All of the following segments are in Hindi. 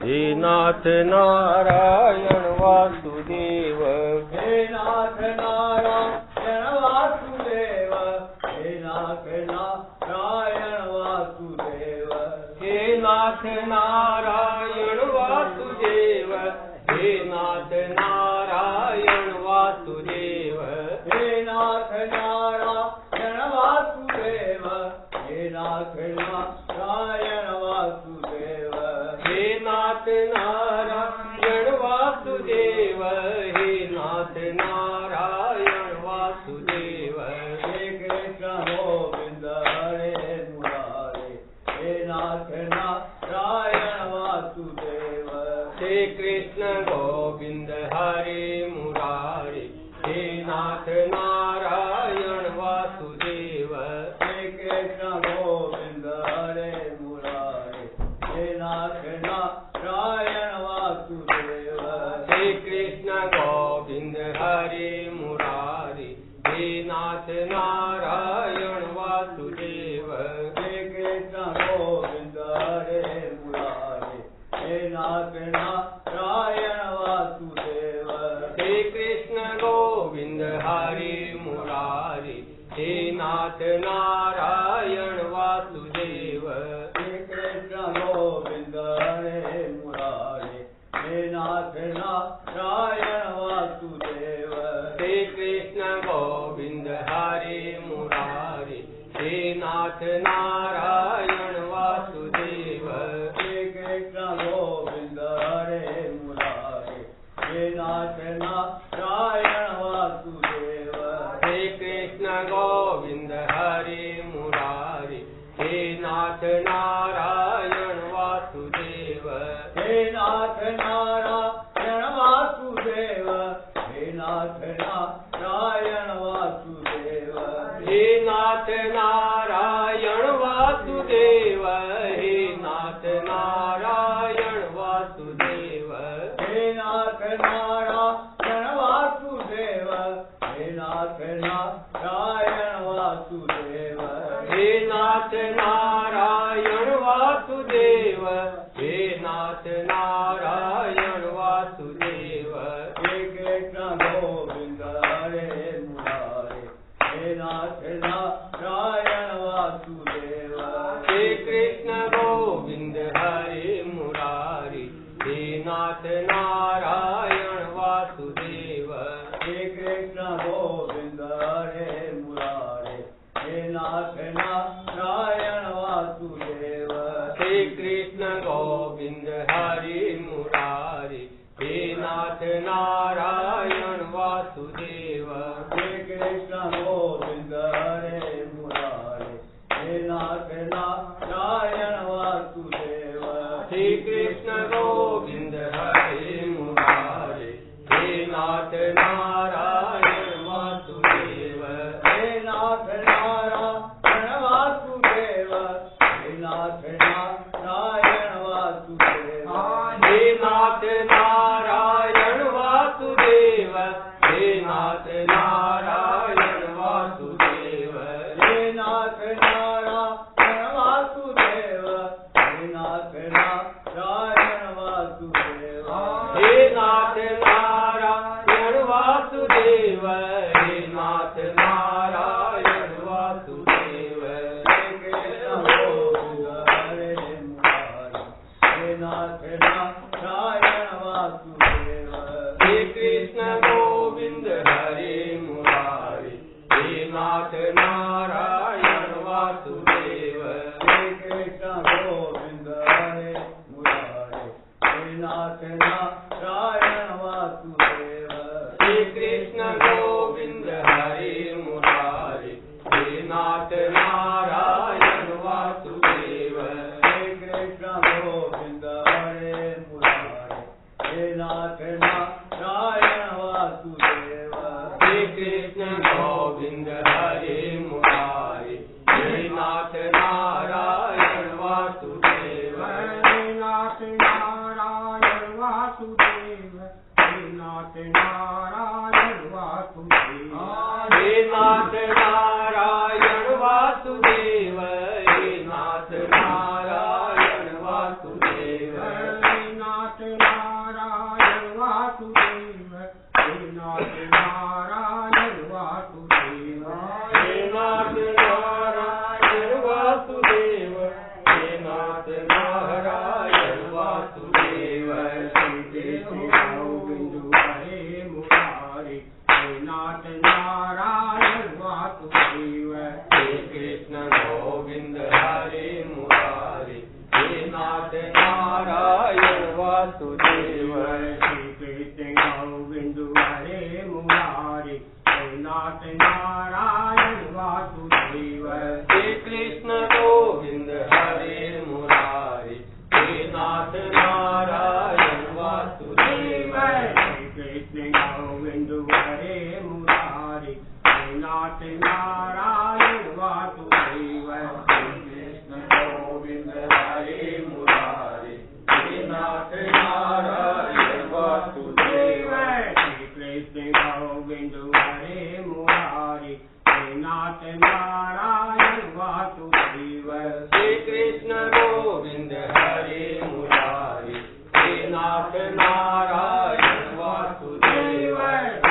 हे नाथ नारायण वासुदेव, हे नाथ नारायण वासुदेव, हे नाथ नारायण वासुदेव, हे नाथ नारायण वासुदेव, हे नाथ नारायण वासुदेव, हे नाथ नारायण वासुदेव, हे नाथ नारायण वासुदेव, हे नाथ नारायण वासुदेव, हे नाथ नारायण वासुदेव, हे कृष्ण गोविंद हरे मुरारे, हे नाथ नारायण वासुदेव, हे कृष्ण गोविंद हरे मुरारे, हे नाथ नारायण वासुदेव, हे कृष्ण गोविंद हरे मुरारे, हे नाथ नारायण वासुदेव, हे कृष्ण गोविंद हरे मुरारे, हे नाथ नारायण वासुदेव, हे कृष्ण गोविंद हरे मुरारे, हे नाथ नारायण वासुदेव, हे कृष्ण गोविंद हरे मुरारे, हे नाथ नारायण वासुदेव, हे कृष्ण गोविंद हरे मुरारे, हे नाथ नारायण वासुदेव, हे कृष्ण गोविंद हरे मुरारे, हे नाथ नारायण वासुदेव, हे कृष्ण गोविंद हरे मुरारे, हे नाथ नारायण वासुदेव, हे कृष्ण गोविंद हरे मुरारे, हे नाथ नारायण वासुदेव, हे नाथ नारायण वासुदेव, हे नाथ नारायण वासुदेव, हे नाथ नारायण वासुदेव, हे नाथ नारायण वासुदेव, हे नाथ नारायण वासुदेव, हे नाथ नारायण वासुदेव, हे नाथ नारायण वासुदेव, हे नाथ नारायण वासुदेव, हे कृष्ण गोविंद हरे मुरारे, हे नाथ नारायण वासुदेव, हे कृष्ण गोविंद हरे मुरारे, हे नाथ नारायण वासुदेव, हे कृष्ण गोविंद हरे मुरारे, हे नाथ नारायण वासुदेव, हे कृष्ण गोविंद हरे मुरारे, हे नाथ नारायण वासुदेव, हे कृष्ण गोविंद हरे मुरारे, हे नाथ नारायण वासुदेव, हे कृष्ण गोविंद हरे मुरारे, हे नाथ नारायण वासुदेव, हे नाथ नारायण वासुदेव, हे नाथ नारायण वासुदेव, हे नाथ नारायण वासुदेव, हे नाथ नारायण वासुदेव, हे नाथ नारायण वासुदेव, हे नाथ नारायण वासुदेव, हे नाथ नारायण वासुदेव, हे नाथ नारायण वासुदेव, हे कृष्ण गोविंद हरे मुरारे, हे नाथ नारायण वासुदेव, हे कृष्ण गोविंद हरे मुरारे, हे नाथ नारायण वासुदेव, हे कृष्ण गोविंद हरे मुरारे, हे नाथ नारायण वासुदेव, हे कृष्ण गोविंद हरे मुरारे, हे नाथ नारायण वासुदेव, हे कृष्ण गोविंद हरे मुरारे, हे नाथ नारायण वासुदेव, हे कृष्ण गोविंद हरे मुरारे, हे नाथ नारायण वासुदेव, हे नाथ नारायण वासुदेव, हे नाथ नारायण वासुदेव, हे नाथ नारायण वासुदेव, हे नाथ नारायण वासुदेव, हे नाथ नाथ नारायण वासुदेव हे नाथ नारायण वासुदेव हे नाथ नारायण वासुदेव हे नाथ नारायण वासुदेव श्री कृष्ण गोविंद हरे मुरारी हे नाथ नारायण वासुदेव हे कृष्ण गोविंद हरे मुरारी हे नाथ नारायण वासुदेव श्री कृष्ण गोविंद हरे मुरारी हे नाथ नारायण वासुदेव हे कृष्ण गोविंद हरे मुरारी हे नाथ नारायण वासुदेव श्री कृष्ण गोविंद हरे मुरारी हे नाथ नारायण वासुदेव कृष्ण गोविंद हरे मुरारी हे नाथ नारायण वासुदेव श्री कृष्ण गोविंद हरे मुरारी हे नाथ नारायण वासुदेव श्री कृष्ण गोविंद हरे मुरारी हे नाथ नारायण वासुदेव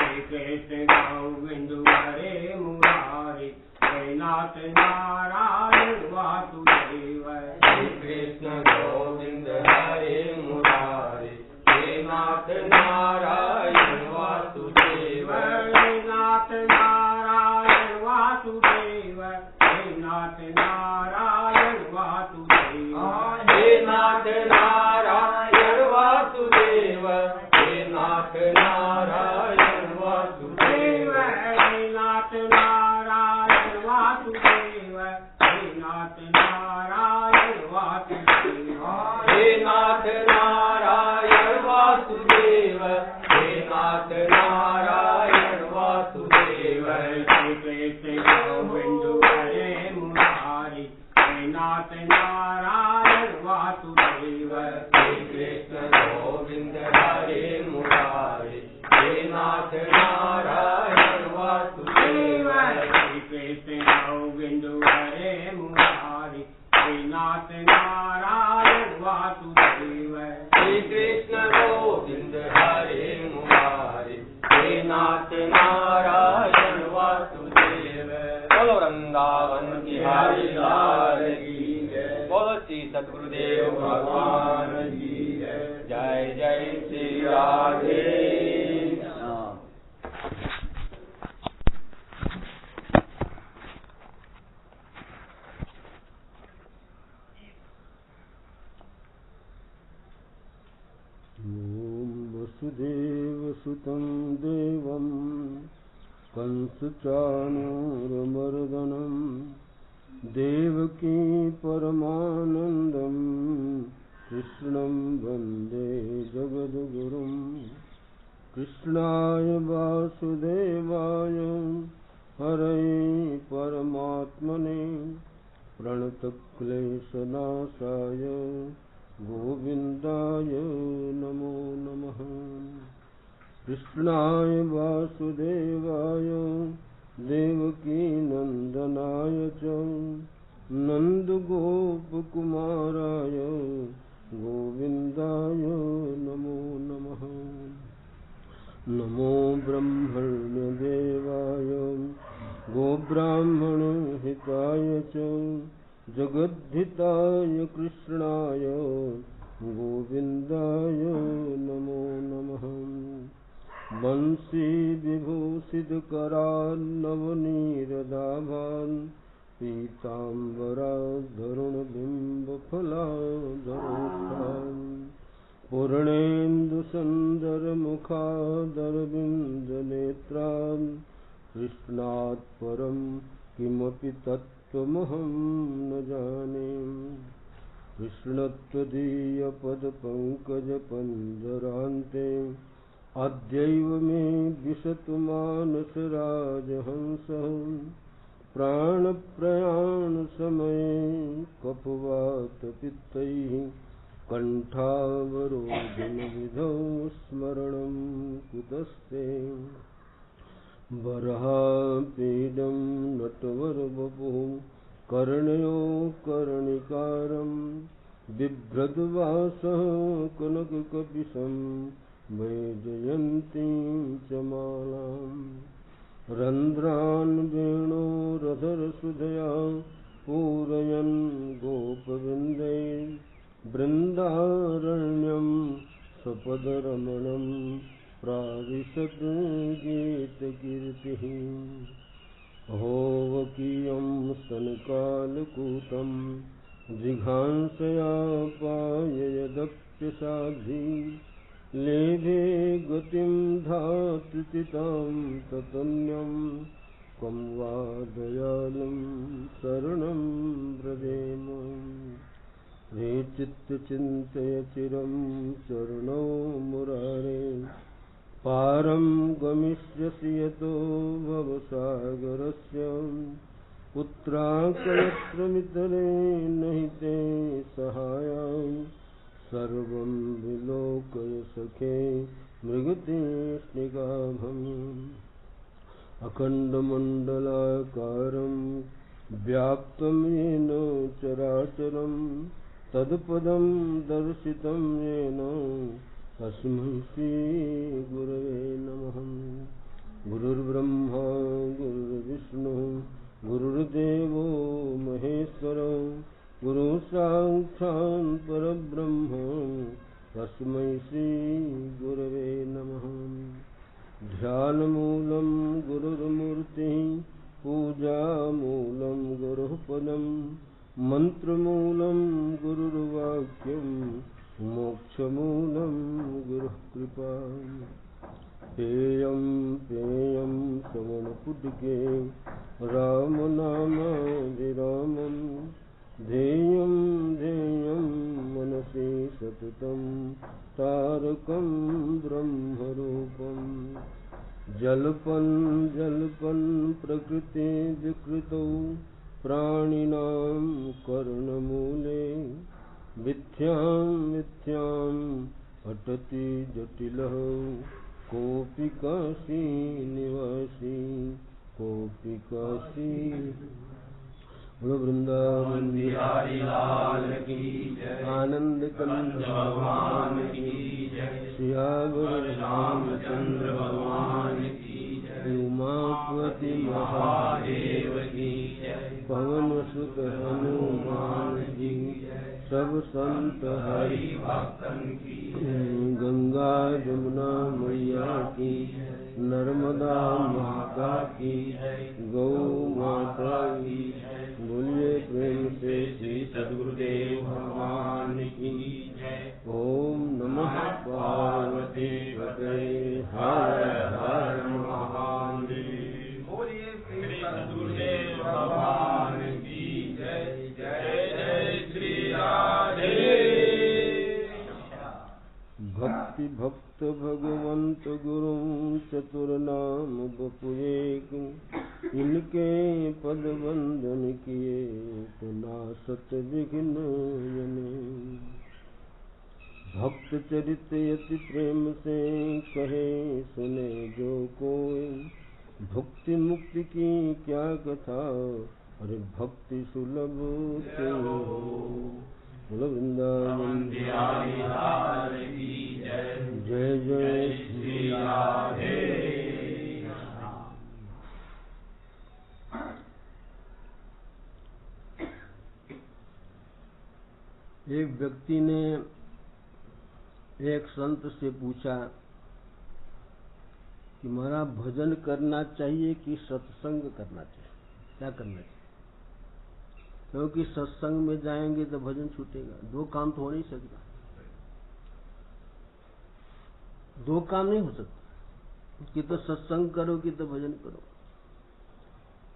श्री कृष्ण गोविंद हरे मुरारी हे नाथ नारायण वासुदेव श्री कृष्ण गोविंद हरे मुरारी हे नाथ नारायण वासुदेव हे नाथ नारायण वासुदेव हे नाथ नारायण वासुदेव हे नाथ नारायण वासुदेव हे नाथ नारायण वासुदेव हे नाथ नारायण वासुदेव हे नाथ नारायण वासुदेव हे नाथ नारायण वासुदेव हे नाथ नारायण वासुदेव श्री कृष्ण गोविंद हरे मुरारी हे नाथ नारायण वासुदेव श्री कृष्ण गोविंद हरे मुरारी हे नाथ नारायण वासुदेव श्री कृष्ण गोविंद हरे मुरारी हे नाथ नारायण वासुदेव श्री कृष्ण गोविंद हरे मुरारी हे नाथ नारायण वासुदेव बोलो वृंदावन बिहारी लाल की जय बोलो श्री सद्गुरुदेव भगवान की जय जय श्री राधे वसुदेवसुतं देवं कंसचाणूरमर्दनं देवकी परमानन्दं कृष्णं वन्दे जगद्गुरुं कृष्णाय वासुदेवाय हरये परमात्मने प्रणतक्लेशनाशाय गोविन्दाय नमो नमः कृष्णाय वासुदेवाय देवकीनन्दनाय च नन्दगोपकुमाराय गोविन्दाय नमो नमः नमो ब्रह्मण्यदेवाय गोब्राह्मणहिताय च जगद्धिताय कृष्णाय गोविन्दाय नमो नमः वंशी विभूषितकरान्नवनीरदाभान् पीताम्बराधरुणबिम्बफलाधरोत्थान् पूर्णेन्दुसुन्दरमुखादरविन्दनेत्रान् कृष्णात् परं किमपि तत्त्वमहं न जाने कृष्णत्वदीयपदपङ्कजपञ्जरान्ते अद्यैव मे विशतु मानसराजहंसः प्राणप्रयाणसमये कफवातपित्तैः कण्ठावरोधनविधौ स्मरणं कुतस्ते वराहपीडं नटवरवपुः कर्णयो कर्णिकारं बिभ्रद्वासः कनककपिशं वैजयन्तीं च मालाम् रन्ध्रान् वेणोरधरसुधया पूरयन् गोपवृन्दैर्बृन्दारण्यं स्वपदरमणं प्राविशत् गीतकीर्तिः अहोवकीयं स्तनकालकूटं जिघांसया पाययदप्यसाध्वी लेभे गतिं धातुचितां ततन्यं कं वा दयालुं शरणं व्रजेम रे चित्तचिन्तय चिरं चरणौ मुरारे पारं गमिष्यसि यतो भवसागरस्य पुत्राकलत्रमितरे नहि ते सहायं सर्वं विलोकय सखे मृगतृष्णिकाभम् अखण्डमण्डलाकारं व्याप्तं येन चराचरं तत्पदं दर्शितं येन तस्मै श्रीगुरवे नमः। गुरुर्ब्रह्मा गुरुर्विष्णुः गुरुर्देवो महेश्वरः गुरुसाक्षात् परब्रह्म तस्मै श्रीगुरवे नमः। ध्यानमूलं गुरुर्मूर्तिः पूजामूलं गुरुः पदं मन्त्रमूलं गुरुर्वाक्यं मोक्षमूलं गुरुः कृपा। पेयं पेयं श्रवणपुटके रामनामाभिरामं ध्येयं ध्येयं मनसि सततं तारकं ब्रह्मरूपम् जल्पन् जल्पन् प्रकृते विकृतौ प्राणिनां कर्णमूले मिथ्यां मिथ्यां अटति जटिलः कोऽपि काशी निवासी कोऽपि काशी। बोलो वृंदावन बिहारी लाल की जय। आनंद कंद भगवान की जय। सियावर रामचंद्र भगवान की जय। उमापति महादेव की जय। पवन सुत हनुमान जी सब संत हरि भक्तन की जय। गंगा जमुना मैया की नर्मदा माता की गौ माता की बोलिए प्रेम से श्री सद्गुरुदेव भगवान की जय। ओम नमः पार्वती पते हर हर महादेव। बोलिए श्री सद्गुरुदेव भगवान की जय। जय जय श्री राधे। भक्ति भक्त भगवंत गुरु चतुर्नाम बपुएक इनके पद वंदन किए तो नासत विघ्न जने। भक्त चरित यति प्रेम से कहे सुने जो कोई भक्ति मुक्ति की क्या कथा अरे भक्ति सुलभ ते हो। बोलो वृंदावन बिहारी लाल की जय। जय जय श्री राधे। एक व्यक्ति ने एक संत से पूछा कि हमारा भजन करना चाहिए कि सत्संग करना चाहिए, क्या करना चाहिए? क्योंकि सत्संग में जाएंगे तो भजन छूटेगा। दो काम तो हो नहीं सकता, दो काम नहीं हो सकता कि तो सत्संग करो कि तो भजन करो।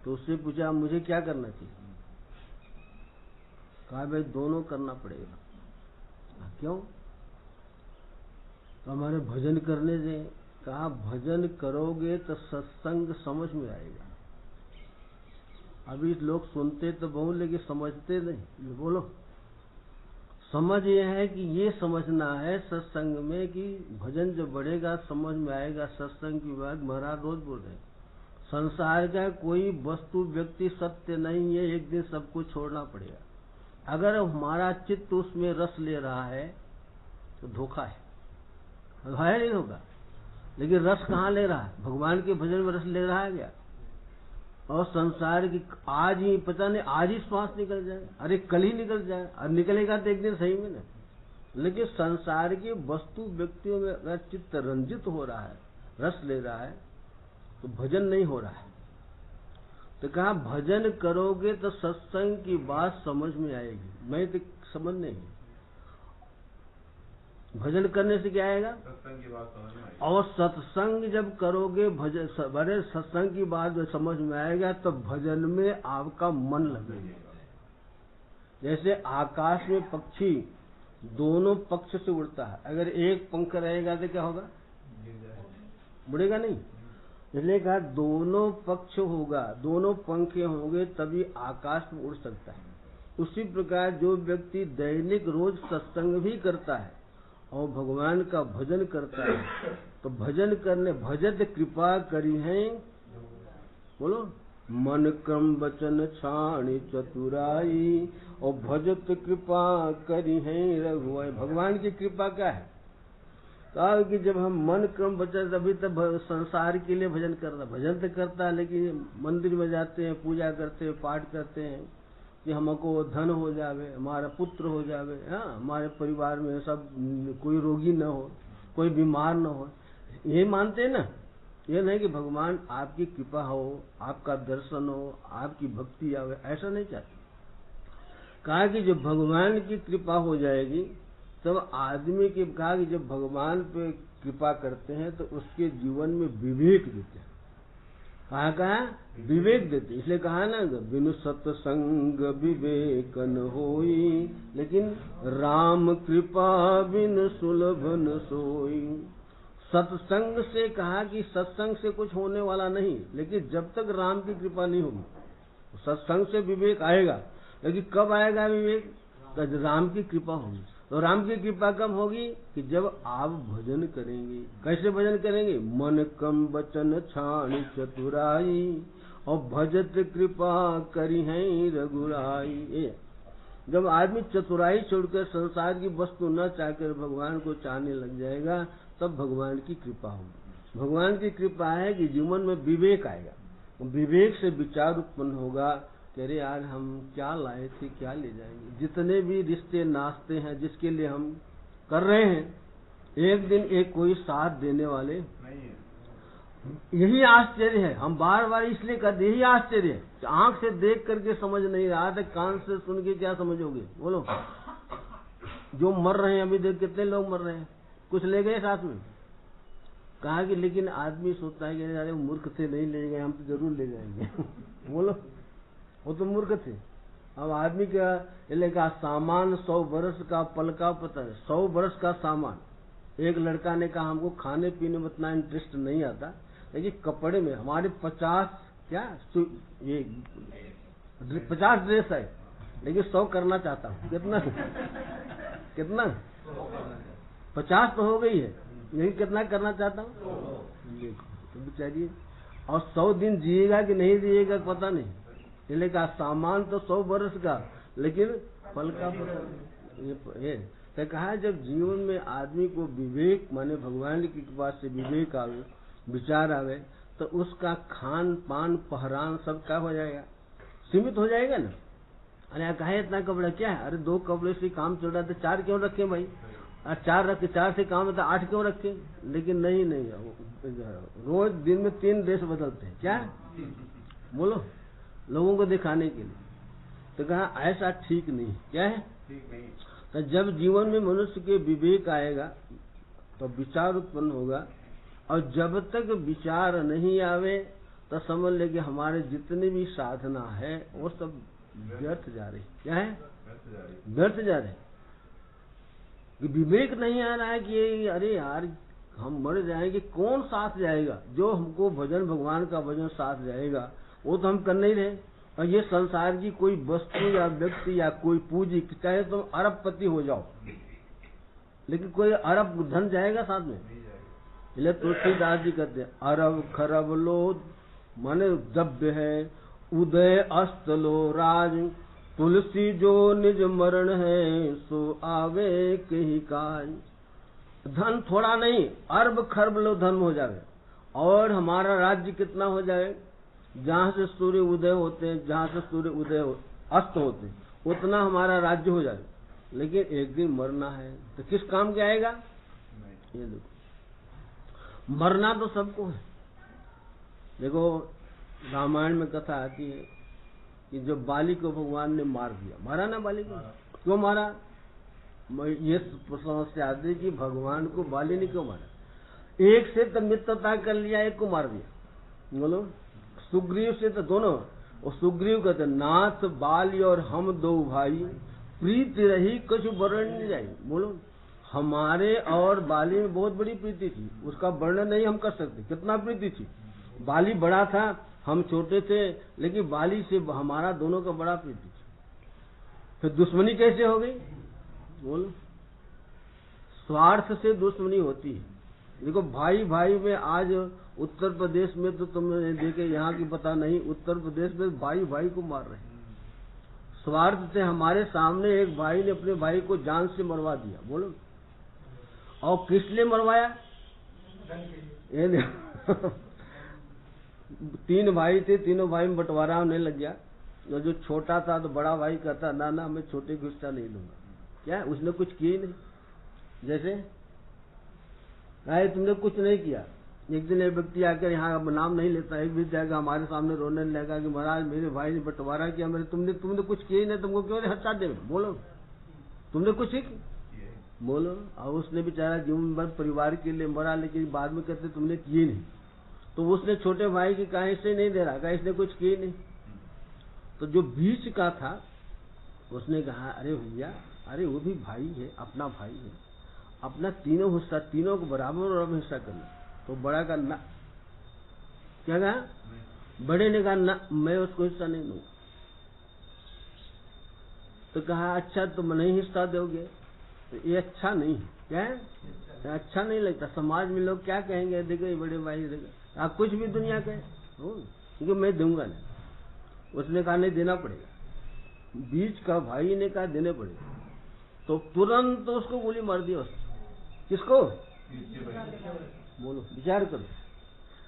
तो उससे पूछा मुझे क्या करना चाहिए? कहा भाई दोनों करना पड़ेगा। क्यों? तो हमारे भजन करने से। कहा भजन करोगे तो सत्संग समझ में आएगा। अभी लोग सुनते तो बहुत लेकिन समझते नहीं। बोलो, समझ ये है कि ये समझना है सत्संग में कि भजन जो बढ़ेगा समझ में आएगा। सत्संग की बात महाराज रोज बोल रहे हैं। संसार का कोई वस्तु व्यक्ति सत्य नहीं है, एक दिन सबको छोड़ना पड़ेगा। अगर हमारा चित्त उसमें रस ले रहा है तो धोखा है नहीं होगा। लेकिन रस कहाँ ले रहा है? भगवान के भजन में रस ले रहा है क्या? और संसार की आज ही पता नहीं, आज ही श्वास निकल जाए, अरे कल ही निकल जाए, और निकलेगा तो एक दिन सही में ना। लेकिन संसार की वस्तु व्यक्तियों में अगर चित्त रंजित हो रहा है, रस ले रहा है, तो भजन नहीं हो रहा है। तो कहा भजन करोगे तो सत्संग की बात समझ में आएगी। मैं तो समझ नहीं, भजन करने से क्या आएगा? सत्संग की बात समझ में आएगी। और सत्संग जब करोगे, भजन बड़े सत्संग की बात समझ में आएगा तो भजन में आपका मन लगेगा। जैसे आकाश में पक्षी दोनों पक्ष से उड़ता है, अगर एक पंख रहेगा तो क्या होगा? उड़ेगा नहीं। इसलिए कहा दोनों पक्ष होगा, दोनों पंखे होंगे तभी आकाश में उड़ सकता है। उसी प्रकार जो व्यक्ति दैनिक रोज सत्संग भी करता है और भगवान का भजन करता है, तो भजन करने भजत कृपा करी है, बोलो मन क्रम वचन छाणी चतुराई, और भजत कृपा करी है रघुआई। भगवान की कृपा क्या है? कहा कि जब हम मन क्रम वचन, अभी तक संसार के लिए भजन करता, भजन तो करता है लेकिन मंदिर में जाते हैं, पूजा करते हैं, पाठ करते हैं कि हमको धन हो जावे, हमारा पुत्र हो जावे, हाँ हमारे परिवार में सब कोई रोगी न हो, कोई बीमार न हो, ये मानते हैं ना। ये नहीं कि भगवान आपकी कृपा हो, आपका दर्शन हो, आपकी भक्ति आवे, ऐसा नहीं चाहते। कहा कि जब भगवान की कृपा हो जाएगी तब आदमी की, कहा कि जब भगवान पे कृपा करते हैं तो उसके जीवन में विवेक देते हैं। कहा विवेक देते, इसलिए कहा ना बिनु सत्संग विवेक न होई, लेकिन राम कृपा बिन सुलभ न सोई। सत्संग से, कहा कि सत्संग से कुछ होने वाला नहीं, लेकिन जब तक राम की कृपा नहीं होगी सत्संग से विवेक आएगा। लेकिन कब आएगा विवेक? जब राम की कृपा होगी। तो राम की कृपा कब होगी? कि जब आप भजन करेंगे। कैसे भजन करेंगे? मन कम वचन छाणी चतुराई, और भजत कृपा करी है रघुराई। जब आदमी चतुराई छोड़कर संसार की वस्तु न चाहकर भगवान को चाहने लग जाएगा तब भगवान की कृपा होगी। भगवान की कृपा है कि जीवन में विवेक आएगा। विवेक से विचार उत्पन्न होगा कि अरे यार हम क्या लाए थे, क्या ले जाएंगे। जितने भी रिश्ते नाश्ते हैं जिसके लिए हम कर रहे हैं, एक दिन एक कोई साथ देने वाले नहीं है। यही आश्चर्य है। हम बार बार इसलिए करते, यही आश्चर्य है। आंख से देख करके समझ नहीं रहा था, कान से सुन के क्या समझोगे? बोलो। जो मर रहे हैं अभी देख, कितने लोग मर रहे हैं, कुछ ले गए साथ में? कहा कि लेकिन आदमी सोचता है कि अरे मूर्ख थे, नहीं ले गए, हम तो जरूर ले जाएंगे। बोलो, वो तो मूर्ख थे। अब आदमी का ले का सामान 100 बरस का पल का, पता है 100 बरस का सामान। एक लड़का ने कहा हमको खाने पीने में उतना इंटरेस्ट नहीं आता, लेकिन कपड़े में हमारे 50 ये 50 ड्रेस है, लेकिन 100 करना चाहता हूँ। कितना? कितना? 50 तो हो गई है, लेकिन कितना करना चाहता हूँ? तो बेचारिए, और 100 दिन जिएगा कि नहीं जिएगा पता नहीं। इसलिए कहा सामान तो 100 बरस का, लेकिन फल का पता। ये तो कहा जब जीवन में आदमी को विवेक, माने भगवान की कृपा से विवेक आवे, विचार आवे, तो उसका खान पान पहरान सब क्या हो जाएगा? सीमित हो जाएगा ना। अरे कहा इतना कपड़ा क्या है? अरे 2 कपड़े से काम चल रहा है तो 4 क्यों रखे भाई? 4 रखे, 4 से काम है तो 8 क्यों रखे? लेकिन नहीं, रोज दिन में 3 ड्रेस बदलते हैं। क्या बोलो? लोगों को दिखाने के लिए। तो कहा ऐसा ठीक नहीं। क्या है? ठीक नहीं। तो जब जीवन में मनुष्य के विवेक आएगा तो विचार उत्पन्न होगा, और जब तक विचार नहीं आवे तो समझ ले कि हमारे जितने भी साधना है वो सब व्यर्थ जा रही। क्या है? व्यर्थ जा रहे। कि विवेक नहीं आ रहा है कि अरे यार हम मर जाएंगे, कौन साथ जाएगा? जो हमको भजन, भगवान का भजन साथ जाएगा वो तो हम कर नहीं रहे। और ये संसार की कोई वस्तु या व्यक्ति या कोई पूंजी, चाहे तुम अरबपति हो जाओ, लेकिन कोई अरब धन जाएगा साथ में? इसलिए तुलसीदास जी कहते हैं अरब खरब लो माने द्रव्य है, उदय अस्त लो राज, तुलसी जो निज मरण है सो आवे कही काय। धन थोड़ा नहीं, अरब खरब लो धन हो जाए और हमारा राज्य कितना हो जाए, जहाँ से सूर्य उदय होते हैं, जहाँ से सूर्य अस्त होते हैं, उतना हमारा राज्य हो जाए, लेकिन एक दिन मरना है तो किस काम के आएगा? ये देखो, मरना तो सबको है। देखो रामायण में कथा आती है कि जो बाली को भगवान ने मार दिया, मारा ना बाली को, क्यों मारा? ये समस्या आती है कि भगवान को बाली ने क्यों मारा? एक से तो मित्रता कर लिया, एक को मार दिया। बोलो, सुग्रीव से तो दोनों, और सुग्रीव कहते नाथ बाली और हम दो भाई, प्रीति रही कुछ वर्णन नहीं जाए। बोलो, हमारे और बाली में बहुत बड़ी प्रीति थी, उसका वर्णन नहीं हम कर सकते, कितना प्रीति थी। बाली बड़ा था, हम छोटे थे, लेकिन बाली से हमारा दोनों का बड़ा प्रीति थी। फिर दुश्मनी कैसे हो गई? बोलो, स्वार्थ से दुश्मनी होती है। देखो भाई भाई में आज उत्तर प्रदेश में तो तुमने देखे, यहाँ की पता नहीं, उत्तर प्रदेश में भाई भाई को मार रहे हैं स्वार्थ से। हमारे सामने एक भाई ने अपने भाई को जान से मरवा दिया। बोलो, और किस लिए मरवाया? तीन भाई थे, तीनों भाई में बंटवारा होने लग गया। जो छोटा था तो बड़ा भाई कहता ना ना मैं छोटे को हिस्सा नहीं दूंगा। क्या उसने कुछ किया ही नहीं? जैसे तुमने कुछ नहीं किया। एक दिन एक व्यक्ति आकर यहाँ नाम नहीं लेता, एक भी जाएगा हमारे सामने रोने लगेगा कि महाराज मेरे भाई ने बंटवारा किया, मेरे तुमने कुछ किया ही नहीं, तुमको क्यों नहीं हटा दे? बोलो, तुमने कुछ ही बोलो। और उसने बेचारा जीवन भर परिवार के लिए मरा, लेकिन बाद में कहते तुमने किए नहीं। तो उसने छोटे भाई की कहा इससे नहीं दे रहा, कहा इसने कुछ किए नहीं। तो जो बीच का था उसने कहा अरे भैया, अरे वो भी भाई है, अपना भाई है, अपना तीनों हिस्सा, तीनों को बराबर हिस्सा करना। तो बड़ा का ना, क्या कहा? बड़े ने कहा ना मैं उसको हिस्सा नहीं दूंगा। तो कहा अच्छा तुम नहीं हिस्सा दोगे तो ये अच्छा नहीं है। क्या है? अच्छा नहीं लगता, समाज में लोग क्या कहेंगे, देखो ये बड़े भाई, देखो आप कुछ भी दुनिया कहे, क्योंकि मैं दूंगा नहीं। उसने कहा नहीं देना पड़ेगा। बीच का भाई ने कहा देने पड़ेगा। तो तुरंत तो उसको गोली मार दी उसने। किसको? बोलो, विचार करो।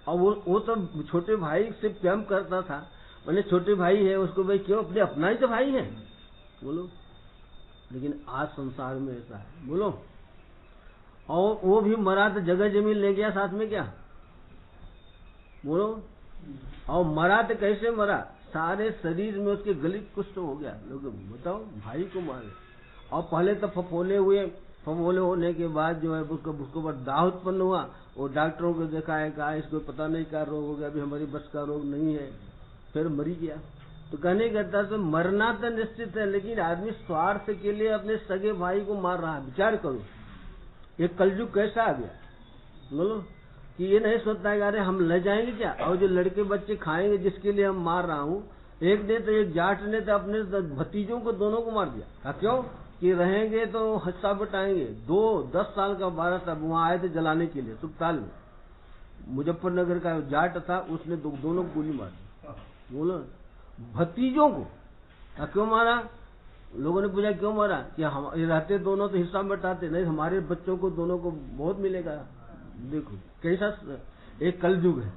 और वो तो छोटे भाई से प्रेम करता था, मैंने छोटे भाई है उसको भाई क्यों, अपने अपना ही तो भाई है। बोलो, लेकिन आज संसार में ऐसा है। बोलो, और वो भी मरा तो जगह जमीन ले गया साथ में क्या? बोलो, और मरा तो कैसे मरा? सारे शरीर में उसके गलित कुष्ठ हो गया। लोग बताओ, भाई को मारे। और पहले तो फफोले हुए, फफोले होने के बाद जो है उसको पर दाह उत्पन्न हुआ। वो डॉक्टरों को दिखाया, कहा इसको पता नहीं क्या रोग हो गया, अभी हमारी बस का रोग नहीं है, फिर मरी गया। तो कहने कहता तो मरना तो निश्चित है, लेकिन आदमी स्वार्थ के लिए अपने सगे भाई को मार रहा है। विचार करो, ये कलयुग कैसा आ गया। बोलो, कि ये नहीं सोचता है अरे हम ले जाएंगे क्या, और जो लड़के बच्चे खाएंगे जिसके लिए हम मार रहा हूँ। एक ने तो एक जाट ने तो अपने भतीजों को दोनों को मार दिया। क्यों? कि रहेंगे तो हिस्सा बटाएंगे। 10 साल का 12 था, वहां आए थे जलाने के लिए सुखताल में। मुजफ्फरनगर का जाट था, उसने दोनों को गोली मार दी। बोलो, भतीजों को क्यों मारा? लोगों ने पूछा क्यों मारा? कि हम रहते दोनों तो हिस्सा बटाते, नहीं हमारे बच्चों को दोनों को बहुत मिलेगा। देखो कैसा एक कलयुग है।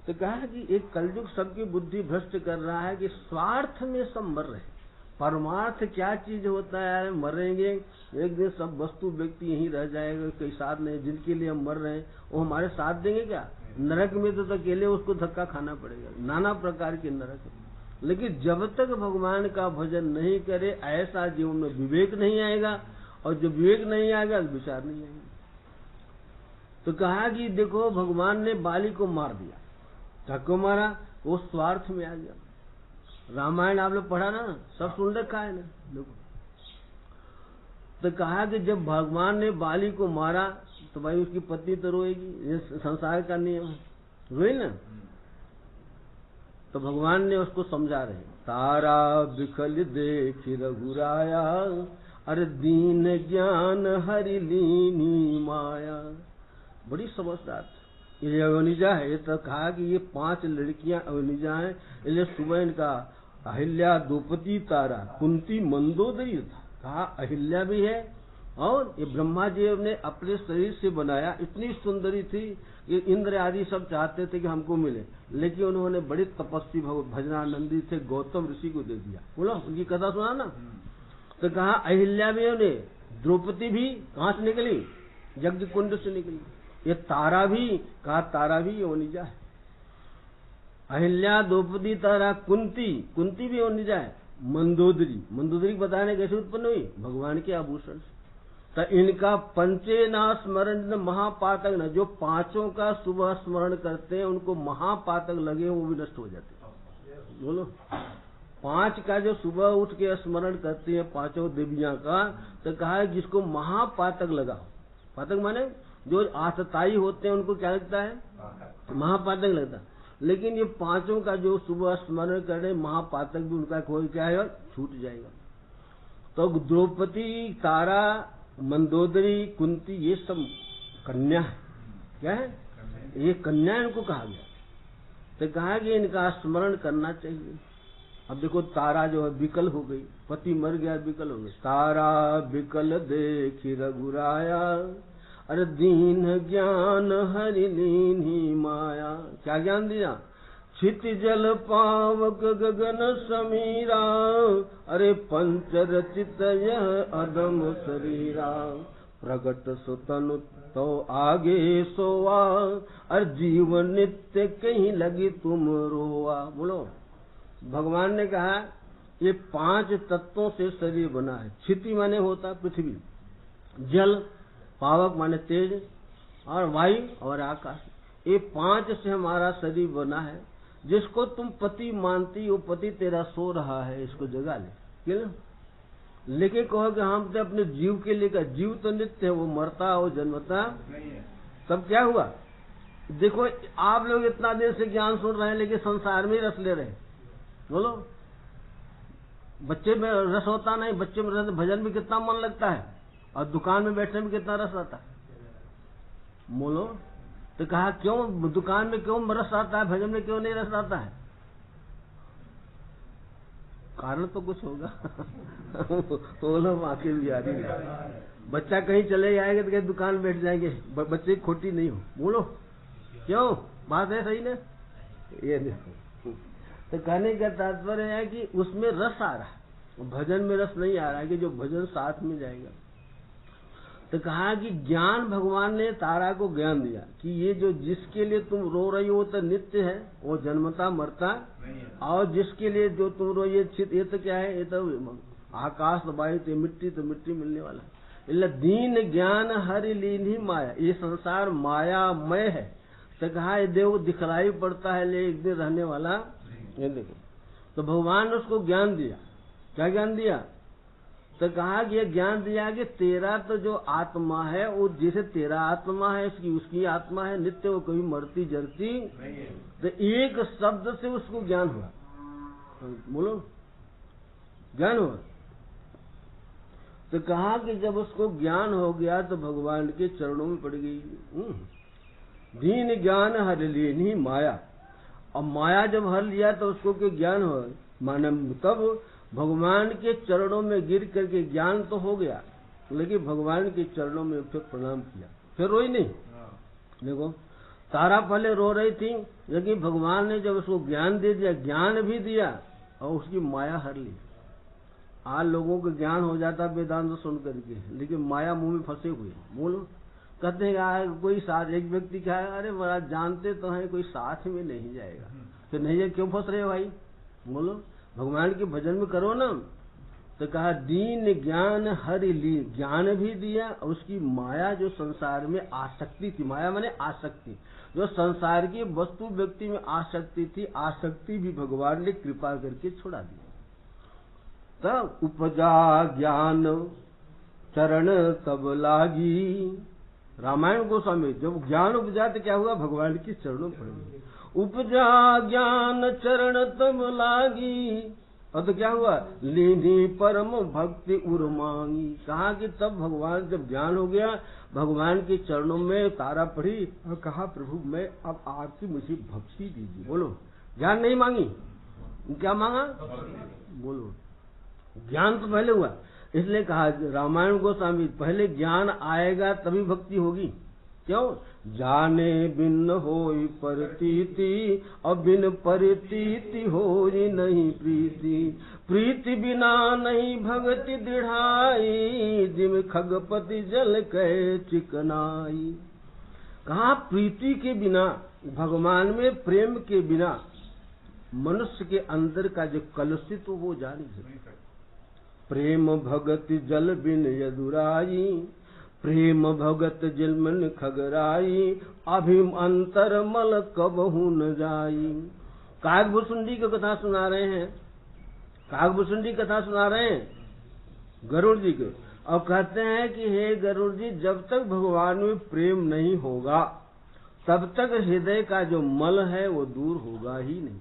तो कहा कि एक कलयुग सबकी बुद्धि भ्रष्ट कर रहा है कि स्वार्थ में सब मर रहे। परमार्थ क्या चीज होता है यार? मरेंगे एक दिन, सब वस्तु व्यक्ति यहीं रह जाएगा, कोई साथ नहीं। जिनके लिए हम मर रहे हैं वो हमारे साथ देंगे क्या? नरक में तो अकेले उसको धक्का खाना पड़ेगा, नाना प्रकार के नरक है। लेकिन जब तक भगवान का भजन नहीं करे, ऐसा जीवन में विवेक नहीं आएगा, और जब विवेक नहीं आएगा तो विचार नहीं आएगा। तो कहा कि देखो भगवान ने बाली को मार दिया। क्यों मारा? वो स्वार्थ में आ गया। रामायण आप लोग पढ़ा ना, सब सुन रखा है ना। देखो, तो कहा कि जब भगवान ने बाली को मारा तो भाई उसकी पत्नी तो रोएगी, ये संसार का नियम है, रोई ना। तो भगवान ने उसको समझा रहे, तारा बिखल देख रघुराया, अरे दीन ज्ञान हरि लीनी माया। बड़ी समझदार। ये अवनिजा है। ये तो कहा कि ये 5 लड़कियां अवनिजा हैं, इसलिए सुबह इनका अहिल्या द्रौपदी तारा कुंती मंदोदरी था। कहा अहिल्या भी है और ये ब्रह्मा जी ने अपने शरीर से बनाया, इतनी सुंदरी थी ये इंद्र आदि सब चाहते थे कि हमको मिले, लेकिन उन्होंने बड़े तपस्वी भजनानंदी थे गौतम ऋषि को दे दिया। बोलो उनकी कथा सुना ना। तो कहा अहिल्या भी ने, द्रौपदी भी कहां से निकली, यज्ञ कुंड से निकली। ये तारा भी, कहा तारा भी ओनिजा है। अहिल्या द्रौपदी तारा कुंती, कुंती भी ओनिजा है। मंदोदरी, मंदोदरी बताने कैसे उत्पन्न हुई, भगवान के आभूषण से। तो इनका पंचे ना स्मरण महापातक न, जो पांचों का सुबह स्मरण करते हैं उनको महापातक लगे वो भी नष्ट हो जाते। बोलो 5 का जो सुबह उठ के स्मरण करती है पांचों देवियां का, तो कहा है जिसको महापातक लगा, पातक माने जो आतताई होते हैं उनको क्या लगता है, महापातक लगता। लेकिन ये पांचों का जो सुबह स्मरण करे महापातक भी उनका कोई क्या है छूट जाएगा। तो द्रौपदी, तारा, मंदोदरी, कुंती ये सब कन्या है। क्या है, ये कन्या इनको कहा गया। तो कहा कि इनका स्मरण करना चाहिए। अब देखो तारा जो है विकल हो गई, पति मर गया विकल हो गई। तारा विकल देखी रघुराया, अरे दीन ज्ञान हरि लीन्ही माया। क्या ज्ञान दिया, छित जल पावक गगन समीरा, अरे पंच रचित यह अदम शरीरा। प्रगट सुतनु तो आगे सोवा, अरे जीवन नित्य कहीं लगी तुम रोवा। बोलो भगवान ने कहा ये 5 तत्वों से शरीर बना है। क्षिति माने होता पृथ्वी, जल, पावक माने तेज, और वायु और आकाश। ये 5 से हमारा शरीर बना है। जिसको तुम पति मानती हो, पति तेरा सो रहा है, इसको जगा ले। क्यों लेके कहो कि हम तो अपने जीव के लिए का, जीव तो नित्य है, वो मरता और जन्मता नहीं है। तब क्या हुआ, देखो आप लोग इतना देर से ज्ञान सुन रहे हैं लेकिन संसार में रस ले रहे। बोलो बच्चे में रस होता नहीं, बच्चे में रस, भजन में कितना मन लगता है और दुकान में बैठने में कितना रस आता है। बोलो तो कहा क्यों दुकान में क्यों रस आता है, भजन में क्यों नहीं रस आता है, कारण तो कुछ होगा। तो लोग आके भी आ रही है। बच्चा कहीं चले जाएंगे तो कहीं दुकान में बैठ जाएंगे, बच्चे की खोटी नहीं हो। बोलो क्यों, बात है सही ना, ये देखो। तो कहने का तात्पर्य है कि उसमें रस आ रहा है, भजन में रस नहीं आ रहा है कि जो भजन साथ में जाएगा। तो कहा कि ज्ञान, भगवान ने तारा को ज्ञान दिया कि ये जो जिसके लिए तुम रो रही हो तो नित्य है, वो जन्मता मरता, और जिसके लिए जो तुम रो ये चित, ये तो क्या है, ये तो आकाश तो वायु तो मिट्टी मिलने वाला है। इसलिए दीन ज्ञान हरि लीन्ही माया, ये संसार मायामय है। तो कहा ये देव दिखलाई पड़ता है ले एक दिन रहने वाला, ये देखो। तो भगवान ने उसको ज्ञान दिया। क्या ज्ञान दिया, तो कहा कि ये ज्ञान दिया कि तेरा तो जो आत्मा है वो जैसे तेरा आत्मा है, उसकी आत्मा है नित्य, वो कभी मरती जरती नहीं है। तो एक शब्द से उसको ज्ञान हुआ। बोलो ज्ञान हुआ। तो कहा कि जब उसको ज्ञान हो गया तो भगवान के चरणों में पड़ गई। दीन ज्ञान हर लीन्ही माया, और माया जब हर लिया तो उसको के ज्ञान हो, माने तब भगवान के चरणों में गिर करके ज्ञान तो हो गया, लेकिन भगवान के चरणों में फिर प्रणाम किया, फिर रोई नहीं। देखो तारा पहले रो रही थी, लेकिन भगवान ने जब उसको ज्ञान दे दिया, ज्ञान भी दिया और उसकी माया हर ली। आज लोगों को ज्ञान हो जाता वेदांत सुन करके, लेकिन माया मुंह में फंसे हुए। बोलो कहते हैं कोई साथ, एक व्यक्ति क्या है, अरे बड़ा जानते तो है कोई साथ में नहीं जाएगा, तो नहीं है, क्यों फंस रहे हो भाई। बोलो भगवान के भजन में करो ना। तो कहा दीन ज्ञान हरि ली, ज्ञान भी दिया और उसकी माया जो संसार में आसक्ति थी, माया माने आसक्ति, जो संसार की वस्तु व्यक्ति में आसक्ति थी, आसक्ति भी भगवान ने कृपा करके छुड़ा दी। तब उपजा ज्ञान चरण तब लागी। रामायण गोस्वामी जब ज्ञान उपजा तो क्या हुआ, भगवान की चरणों पड़ गई। उपजा ज्ञान चरण तब लागी, और तो क्या हुआ, लीनी परम भक्ति उर मांगी। कहा कि तब भगवान जब ज्ञान हो गया, भगवान के चरणों में तारा पड़ी और कहा प्रभु मैं अब आपकी मुझे भक्ति दीजिए। बोलो ज्ञान नहीं मांगी, क्या मांगा? बोलो, ज्ञान तो पहले हुआ, इसलिए कहा रामायण गोस्वामी पहले ज्ञान आएगा तभी भक्ति होगी। क्यों? जाने बिन होई परतीति, और बिन परतीति होई नहीं प्रीति, प्रीति बिना नहीं भगति दृढ़ाई, जिम खगपति जल कै चिकनाई। कहा प्रीति के बिना, भगवान में प्रेम के बिना मनुष्य के अंदर का जो कलुषित वो जा नहीं सकता। प्रेम भगत जल बिन यदुराई, प्रेम भगत जल मन खगराई, अभिम अंतर मल कबहू न जाई। काकभूषुंडी की कथा सुना रहे हैं, काकभूषुंडी कथा सुना रहे हैं गरुड़ जी के, और कहते हैं कि हे गरुड़ जी, जब तक भगवान में प्रेम नहीं होगा तब तक हृदय का जो मल है वो दूर होगा ही नहीं।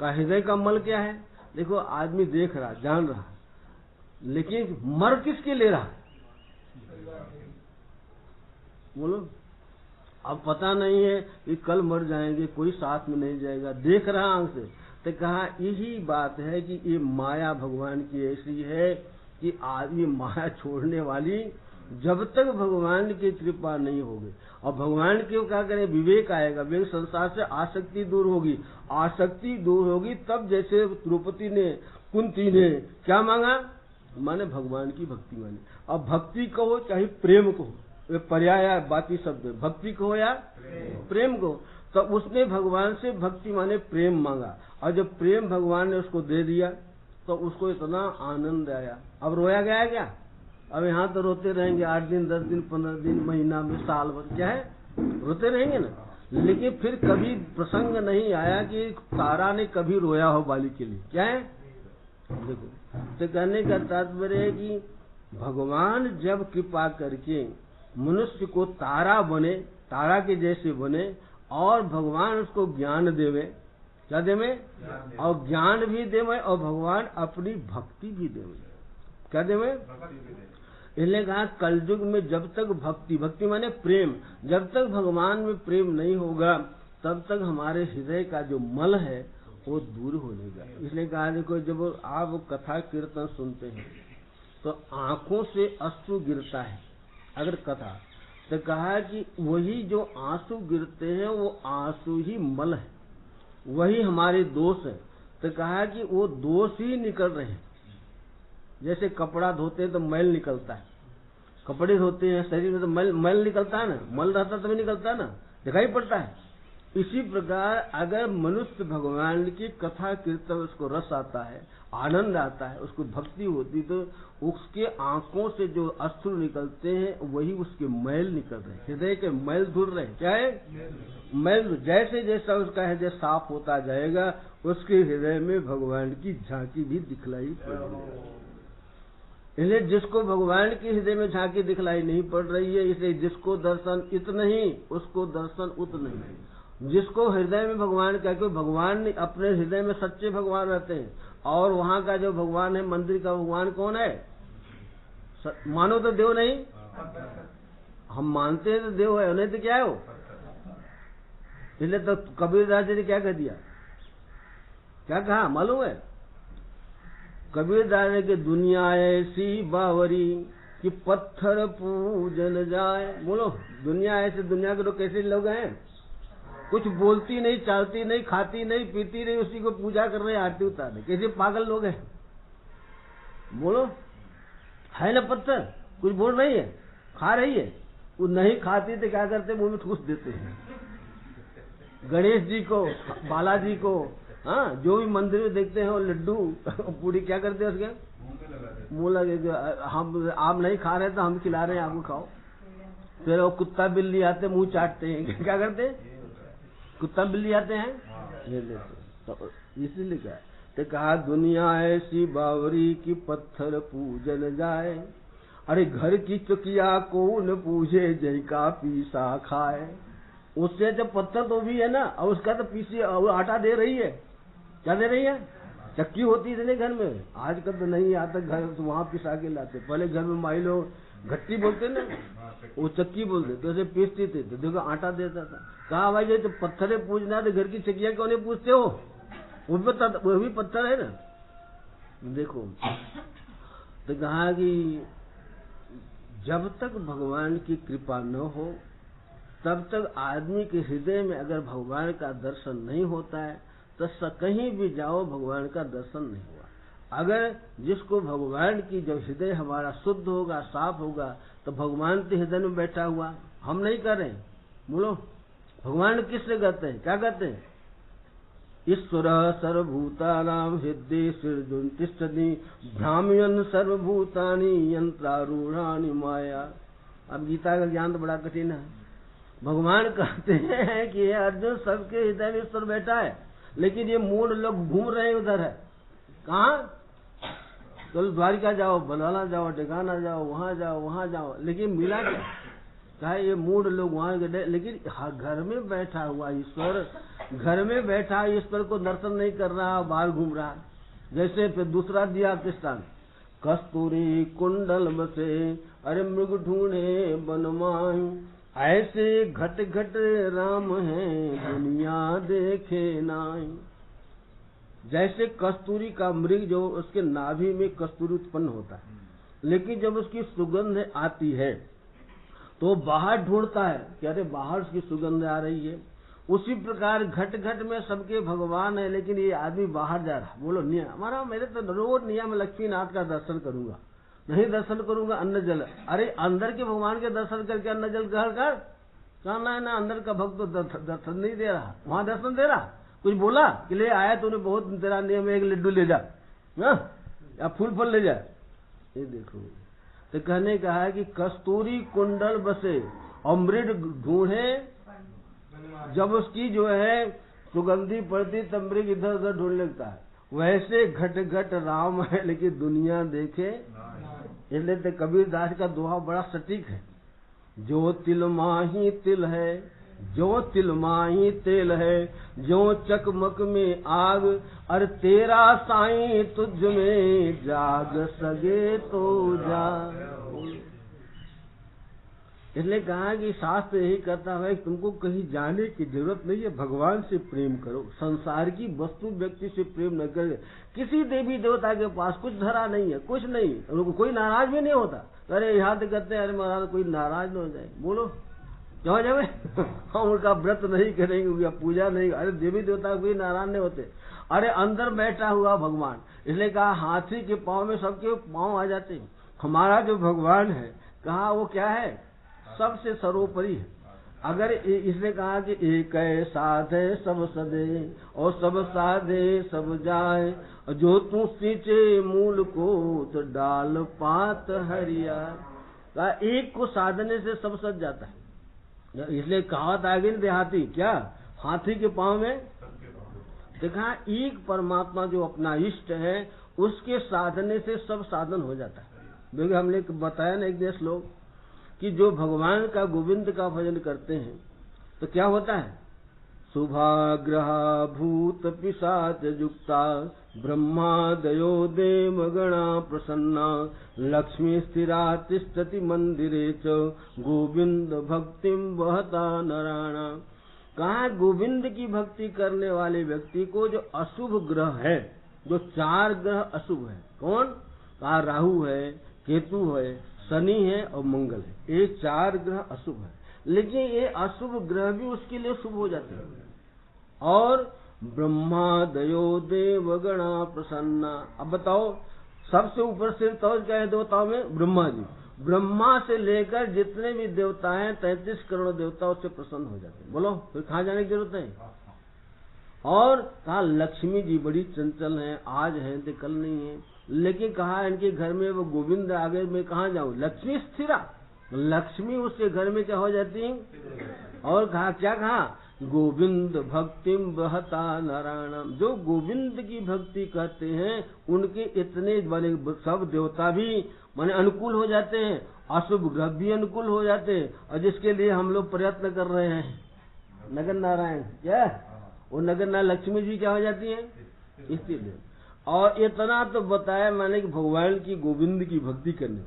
का हृदय का मल क्या है? देखो आदमी देख रहा, जान रहा, लेकिन मर किसके ले रहा? बोलो, अब पता नहीं है कि कल मर जाएंगे, कोई साथ में नहीं जाएगा, देख रहा आंख से। तो कहा यही बात है कि ये माया भगवान की ऐसी है कि आदमी माया छोड़ने वाली, जब तक भगवान की कृपा नहीं होगी। और भगवान के क्या करें? विवेक आएगा, विवेक संसार से आसक्ति दूर होगी, आसक्ति दूर होगी तब जैसे द्रौपदी ने, कुंती ने क्या मांगा? माने भगवान की भक्ति मानी। अब भक्ति कहो चाहे प्रेम कहो, वे पर्याय बाकी शब्द, भक्ति कहो या प्रेम कहो, तो उसने भगवान से भक्ति माने प्रेम मांगा, और जब प्रेम भगवान ने उसको दे दिया तो उसको इतना आनंद आया। अब रोया गया क्या? अब यहाँ तो रोते रहेंगे 8 दिन 10 दिन 15 दिन महीना में साल भर, क्या है, रोते रहेंगे ना। लेकिन फिर कभी प्रसंग नहीं आया कि तारा ने कभी रोया हो बाली के लिए, क्या है? देखो, तो कहने का तात्पर्य है कि भगवान जब कृपा करके मनुष्य को तारा बने, तारा के जैसे बने, और भगवान उसको ज्ञान देवे, क्या देवे? और ज्ञान भी देवे, और भगवान अपनी भक्ति भी देवे, क्या देवे? इसलिए कहा कलयुग में जब तक भक्ति, भक्ति माने प्रेम, जब तक भगवान में प्रेम नहीं होगा तब तक हमारे हृदय का जो मल है वो दूर हो जाएगा। इसलिए कहा देखो, जब आप कथा कीर्तन सुनते हैं तो आंखों से अश्रु गिरता है अगर कथा, तो कहा कि वही जो आंसू गिरते हैं वो आंसू ही मल है, वही हमारे दोष है। तो कहा कि वो दोष ही निकल रहे हैं। जैसे कपड़ा धोते हैं तो मैल निकलता है, कपड़े धोते हैं शरीर में तो मैल निकलता है ना, मल रहता तभी निकलता है ना, दिखाई पड़ता है। इसी प्रकार अगर मनुष्य भगवान की कथा कीर्तन उसको रस आता है, आनंद आता है, उसको भक्ति होती, तो उसके आंखों से जो अश्रु निकलते हैं वही उसके मैल निकल रहे हैं, हृदय के मैल धुल रहे हैं। क्या है? मैल। जैसे जैसा उसका हृदय साफ होता जाएगा उसके हृदय में भगवान की झांकी भी दिखलाई पड़ेगी। इसलिए जिसको भगवान के हृदय में झांकी दिखलाई नहीं पड़ रही है, इसलिए जिसको दर्शन इत नहीं उसको दर्शन उत नहीं। जिसको हृदय में भगवान का, क्यों भगवान अपने हृदय में सच्चे भगवान रहते हैं, और वहाँ का जो भगवान है मंदिर का भगवान कौन है? मानो तो देव नहीं, हम मानते हैं तो देव है, नहीं तो क्या है वो? इसलिए तो कबीरदास जी ने क्या कह दिया, क्या कहा मालूम है? कबीरदास ने कि दुनिया ऐसी बावरी कि पत्थर पूजन जाए। बोलो, दुनिया ऐसे, दुनिया के लोग कैसे लोग हैं? कुछ बोलती नहीं, चालती नहीं, खाती नहीं, पीती नहीं, उसी को पूजा कर रहे, आरती उतार रहे, कैसे पागल लोग हैं? बोलो, है ना पत्थर, कुछ बोल रही है, खा रही है, वो नहीं खाती तो क्या करते, मुंह में ठूस देते हैं। गणेश जी को, बालाजी को, हाँ, जो भी मंदिर में देखते हैं वो लड्डू पूरी क्या करते हैं उसके मुंह लगे, हम आप नहीं खा रहे तो हम खिला रहे हैं, आपको खाओ। फिर वो कुत्ता बिल्ली आते मुंह चाटते हैं, क्या करते हैं? कुत्ता बिल्ली आते हैं ले लेते। तो इसीलिए क्या तो कहा दुनिया ऐसी बावरी की पत्थर पूजन जाए, अरे घर की चुकिया कौन पूजे जय का पीसा खाए। उससे जब पत्थर तो भी है ना, और उसका तो पीसी आटा दे रही है, क्या दे रही है? चक्की होती है घर में, आजकल तो नहीं आता, घर तो वहाँ पिसा के लाते। पहले घर में माई लोग घट्टी बोलते ना, वो चक्की बोलते, तो ऐसे पीसती थी तो देखो आटा देता था। कहा भाई ये तो पत्थरे पूजना, तो घर की चक्कियां क्यों नहीं पूछते हो? वो भी पत्थर है ना। देखो तो कहा कि जब तक भगवान की कृपा न हो तब तक आदमी के हृदय में अगर भगवान का दर्शन नहीं होता है तो कहीं भी जाओ भगवान का दर्शन नहीं हुआ। अगर जिसको भगवान की जब हृदय हमारा शुद्ध होगा, साफ होगा, तो भगवान के हृदय में बैठा हुआ हम नहीं कर रहे। बोलो भगवान किससे कहते हैं, क्या कहते हैं? ईश्वर सर्वभूतानां हृदय तिष्ठति भ्राम्यन् सर्वभूतानि यंत्रारूढ़ानि माया। अब गीता का ज्ञान तो बड़ा कठिन है। भगवान कहते हैं कि अर्जुन सबके हृदय में ईश्वर बैठा है, लेकिन ये मूढ़ लोग घूम रहे उधर है। कहाँ? चलो द्वारिका जाओ, बलवाला जाओ, डेगाना जाओ, वहां जाओ, लेकिन मिला क्या? कहा ये मूढ़ लोग वहां गए, लेकिन घर में बैठा हुआ ईश्वर, घर में बैठा ईश्वर को दर्शन नहीं कर रहा, बाहर घूम रहा। जैसे फिर दूसरा दिया किस्तान, कस्तूरी कुंडल बसे अरे मृग ढूंढे बनमाई, ऐसे घट घट राम है दुनिया देखे नाई। जैसे कस्तूरी का मृग जो उसके नाभि में कस्तूरी उत्पन्न होता है, लेकिन जब उसकी सुगंध आती है तो बाहर ढूंढता है कि अरे बाहर उसकी सुगंध आ रही है। उसी प्रकार घट घट में सबके भगवान है, लेकिन ये आदमी बाहर जा रहा। बोलो नियम हमारा, मेरे तो रोज नियम लक्ष्मीनाथ का दर्शन करूंगा, नहीं दर्शन करूंगा अन्न जल। अरे अंदर के भगवान के दर्शन करके अन्न जल ग्रहण कर, कहना है ना अंदर का भक्त तो दर्शन नहीं दे रहा, वहां दर्शन दे रहा। कुछ बोला कि ले आया तूने, बहुत तेरा नियम, एक लड्डू ले जा या फूल ले जा। ये देखो तो कहने का है कि कस्तूरी कुंडल बसे और मृग ढूंढे, जब उसकी जो है सुगंधी पड़ती तब मृग इधर उधर ढूंढ लगता है। वैसे घट घट राम है लेकिन दुनिया देखे। इसलिए तो कबीर दास का दोहा बड़ा सटीक है, जो तिल माही तिल है, जो तिल माही तेल है, जो चकमक में आग, अरे तेरा साईं तुझ में जाग सके तो जा। इसलिए कहा कि शास्त्र यही कहता है कि तुमको कहीं जाने की जरूरत नहीं है, भगवान से प्रेम करो। संसार की वस्तु व्यक्ति से प्रेम न करे। किसी देवी देवता के पास कुछ धरा नहीं है, कुछ नहीं, उनको कोई नाराज भी नहीं होता। अरे यहाँ तो कहते हैं अरे महाराज कोई नाराज न हो जाए, बोलो क्या हो जाए हम उनका व्रत नहीं करेंगे या पूजा नहीं। अरे देवी देवता कोई नाराज नहीं होते। अरे अंदर बैठा हुआ भगवान, इसलिए कहा हाथी के पाँव में सबके पाँव आ जाते हैं। हमारा जो भगवान है कहा वो क्या है, सबसे सर्वोपरि है। अगर इसने कहा कि एक साधे सब सदे और सब साधे सब जाए, जो तू सींचे मूल को तो डाल पात हरिया। कहा एक को साधने से सब सज जाता है। इसलिए कहावत आ गई देहाती, क्या हाथी के पांव में देखा, एक परमात्मा जो अपना इष्ट है उसके साधने से सब साधन हो जाता है। देखिए हमने बताया ना एक देश लोग कि जो भगवान का गोविंद का भजन करते हैं तो क्या होता है, शुभाग्रह भूत पिशाच युक्ता ब्रह्मादयो देवगणा प्रसन्ना लक्ष्मी स्थिरा तिष्ठति मंदिरे च गोविंद भक्तिम वहता नराणा। कहा गोविंद की भक्ति करने वाले व्यक्ति को जो अशुभ ग्रह है, जो 4 ग्रह अशुभ है, कौन? कहा राहु है, केतु है, शनि है और मंगल है। ये 4 ग्रह अशुभ है, लेकिन ये अशुभ ग्रह भी उसके लिए शुभ हो जाते हैं। और ब्रह्मादयो देवगणा प्रसन्ना। अब बताओ सबसे ऊपर सिर तो क्या है देवताओं में? ब्रह्मा जी। ब्रह्मा से लेकर जितने भी देवता हैं 33 करोड़ देवता उससे प्रसन्न हो जाते हैं। बोलो फिर कहाँ जाने की जरूरत है? और कहा लक्ष्मी जी बड़ी चंचल हैं, आज हैं तो कल नहीं है, लेकिन कहा इनके घर में वो गोविंद आगे मैं कहाँ जाऊं? लक्ष्मी स्थिरा, लक्ष्मी उसके घर में क्या हो जाती है? और कहा क्या कहा? गोविंद भक्तिम बहता नारायणम। जो गोविंद की भक्ति करते हैं उनके इतने बड़े सब देवता भी माने अनुकूल हो जाते हैं, अशुभ ग्रह भी अनुकूल हो जाते हैं। और जिसके लिए हम लोग प्रयत्न कर रहे हैं नगर नारायण, क्या वो नगर नारायण लक्ष्मी जी क्या हो जाती है इसलिए। और इतना तो बताया मैंने कि भगवान की गोविंद की भक्ति करने,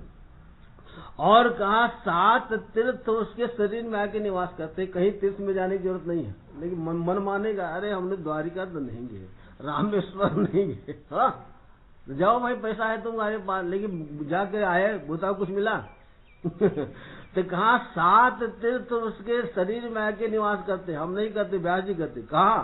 और कहा 7 तीर्थ उसके शरीर में आके निवास करते, कहीं तीर्थ में जाने की जरूरत नहीं है। लेकिन मन मानेगा अरे हमने द्वारिका तो नहीं गए, रामेश्वर नहीं गए। हाँ तो जाओ भाई, पैसा है तुम्हारे पास, लेकिन जाके आए, बताओ कुछ मिला? तो कहा 7 तीर्थ उसके शरीर में आके निवास करते, हम नहीं करते, व्यास जी करते। कहा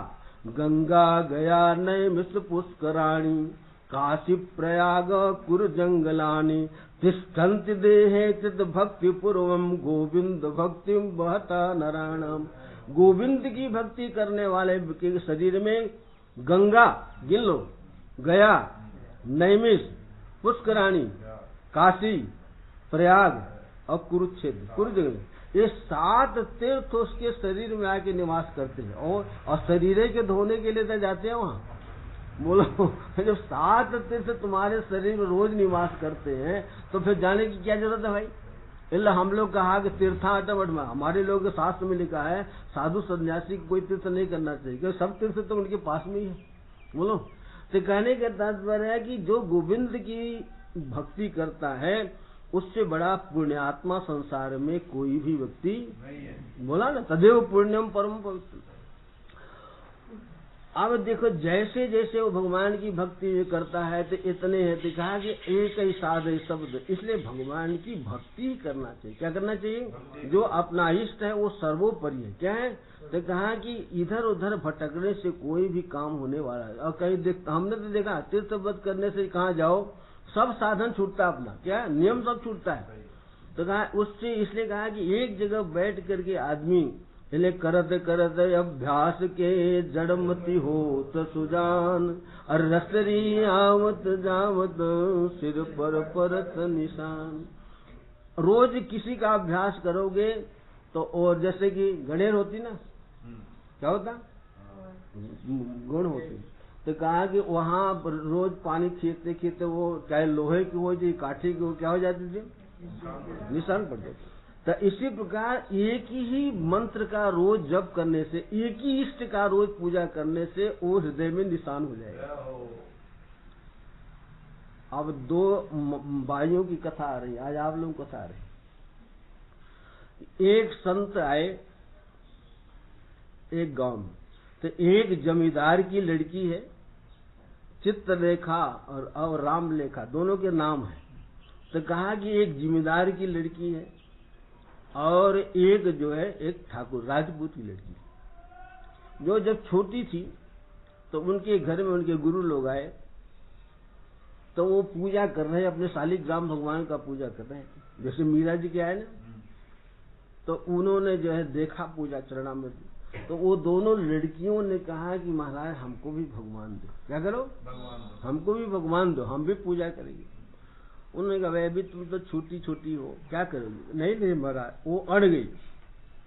गंगा गया नय मिश्र पुष्कराणी, काशी प्रयाग कुर जंगलानी, तिष्ठन्ति देहे चित भक्ति पूर्वम, गोविंद भक्ति बहता नराणाम। गोविंद की भक्ति करने वाले के शरीर में गंगा गिन लो, गया, नैमिष, पुष्कराणी, काशी, प्रयाग और कुरुक्षेत्र, कुरुजंगल, ये 7 तीर्थ उसके शरीर में आके निवास करते हैं। और शरीर के धोने के लिए तो जाते हैं वहाँ। बोलो जब 7 तीर्थ तुम्हारे शरीर में रोज निवास करते हैं तो फिर जाने की क्या जरूरत है भाई? इल्ला हम लोग कहा कि तीर्थाटन, हमारे लोग के शास्त्र में लिखा है साधु सन्यासी कोई तीर्थ नहीं करना चाहिए, क्योंकि सब तीर्थ तो उनके पास में ही है। बोलो, तो कहने का तात्पर्य है कि जो गोविंद की भक्ति करता है उससे बड़ा पुण्यात्मा संसार में कोई भी व्यक्ति नहीं है। बोला ना, तदेव पुण्यम परम पवित्र। अब देखो जैसे जैसे वो भगवान की भक्ति करता है तो इतने है, तो कहा कि एक ही साध है शब्द, इसलिए भगवान की भक्ति करना चाहिए। क्या करना चाहिए? जो अपना इष्ट है वो सर्वोपरि है। क्या है? तो कहा कि इधर उधर भटकने से कोई भी काम होने वाला है। और कहीं हमने तो देखा तीर्थव्रत करने से कहाँ जाओ सब साधन छूटता है, अपना क्या नियम सब छूटता है। तो कहा उससे इसलिए कहा कि एक जगह बैठ करके आदमी इन्हें करत करत अभ्यास के जड़मती हो तो सुजान, और रसरी आवत जावत सिर पर परत निशान। रोज किसी का अभ्यास करोगे तो, और जैसे कि गणेर होती ना, क्या होता? गुण होती। तो कहा कि वहाँ रोज पानी खींचते खींचते वो चाहे लोहे की हो चाहे काठी की हो, क्या हो जाती थी? निशान पड़ जाते। तो इसी प्रकार एक ही मंत्र का रोज जप करने से, एक ही इष्ट का रोज पूजा करने से वो हृदय में निशान हो जाएगा। अब 2 भाइयों की कथा आ रही, आज आप लोगों की कथा आ रही। एक संत आए एक गांव में, तो एक जमींदार की लड़की है, चित्रलेखा और रामलेखा दोनों के नाम है। तो कहा कि एक जमींदार की लड़की है और एक जो है एक ठाकुर राजपूत की लड़की, जो जब छोटी थी तो उनके घर में उनके गुरु लोग आए, तो वो पूजा कर रहे हैं, अपने शालिग्राम भगवान का पूजा कर रहे हैं, जैसे मीरा जी के आए ना। तो उन्होंने जो है देखा पूजा चरणामृत, तो वो दोनों लड़कियों ने कहा कि महाराज हमको भी भगवान दो। क्या करो? हमको भी भगवान दो, हम भी पूजा करेंगे। उन्होंने कहा अभी तुम तो छोटी छोटी हो, क्या करोगे? नहीं महाराज। वो अड़ गई,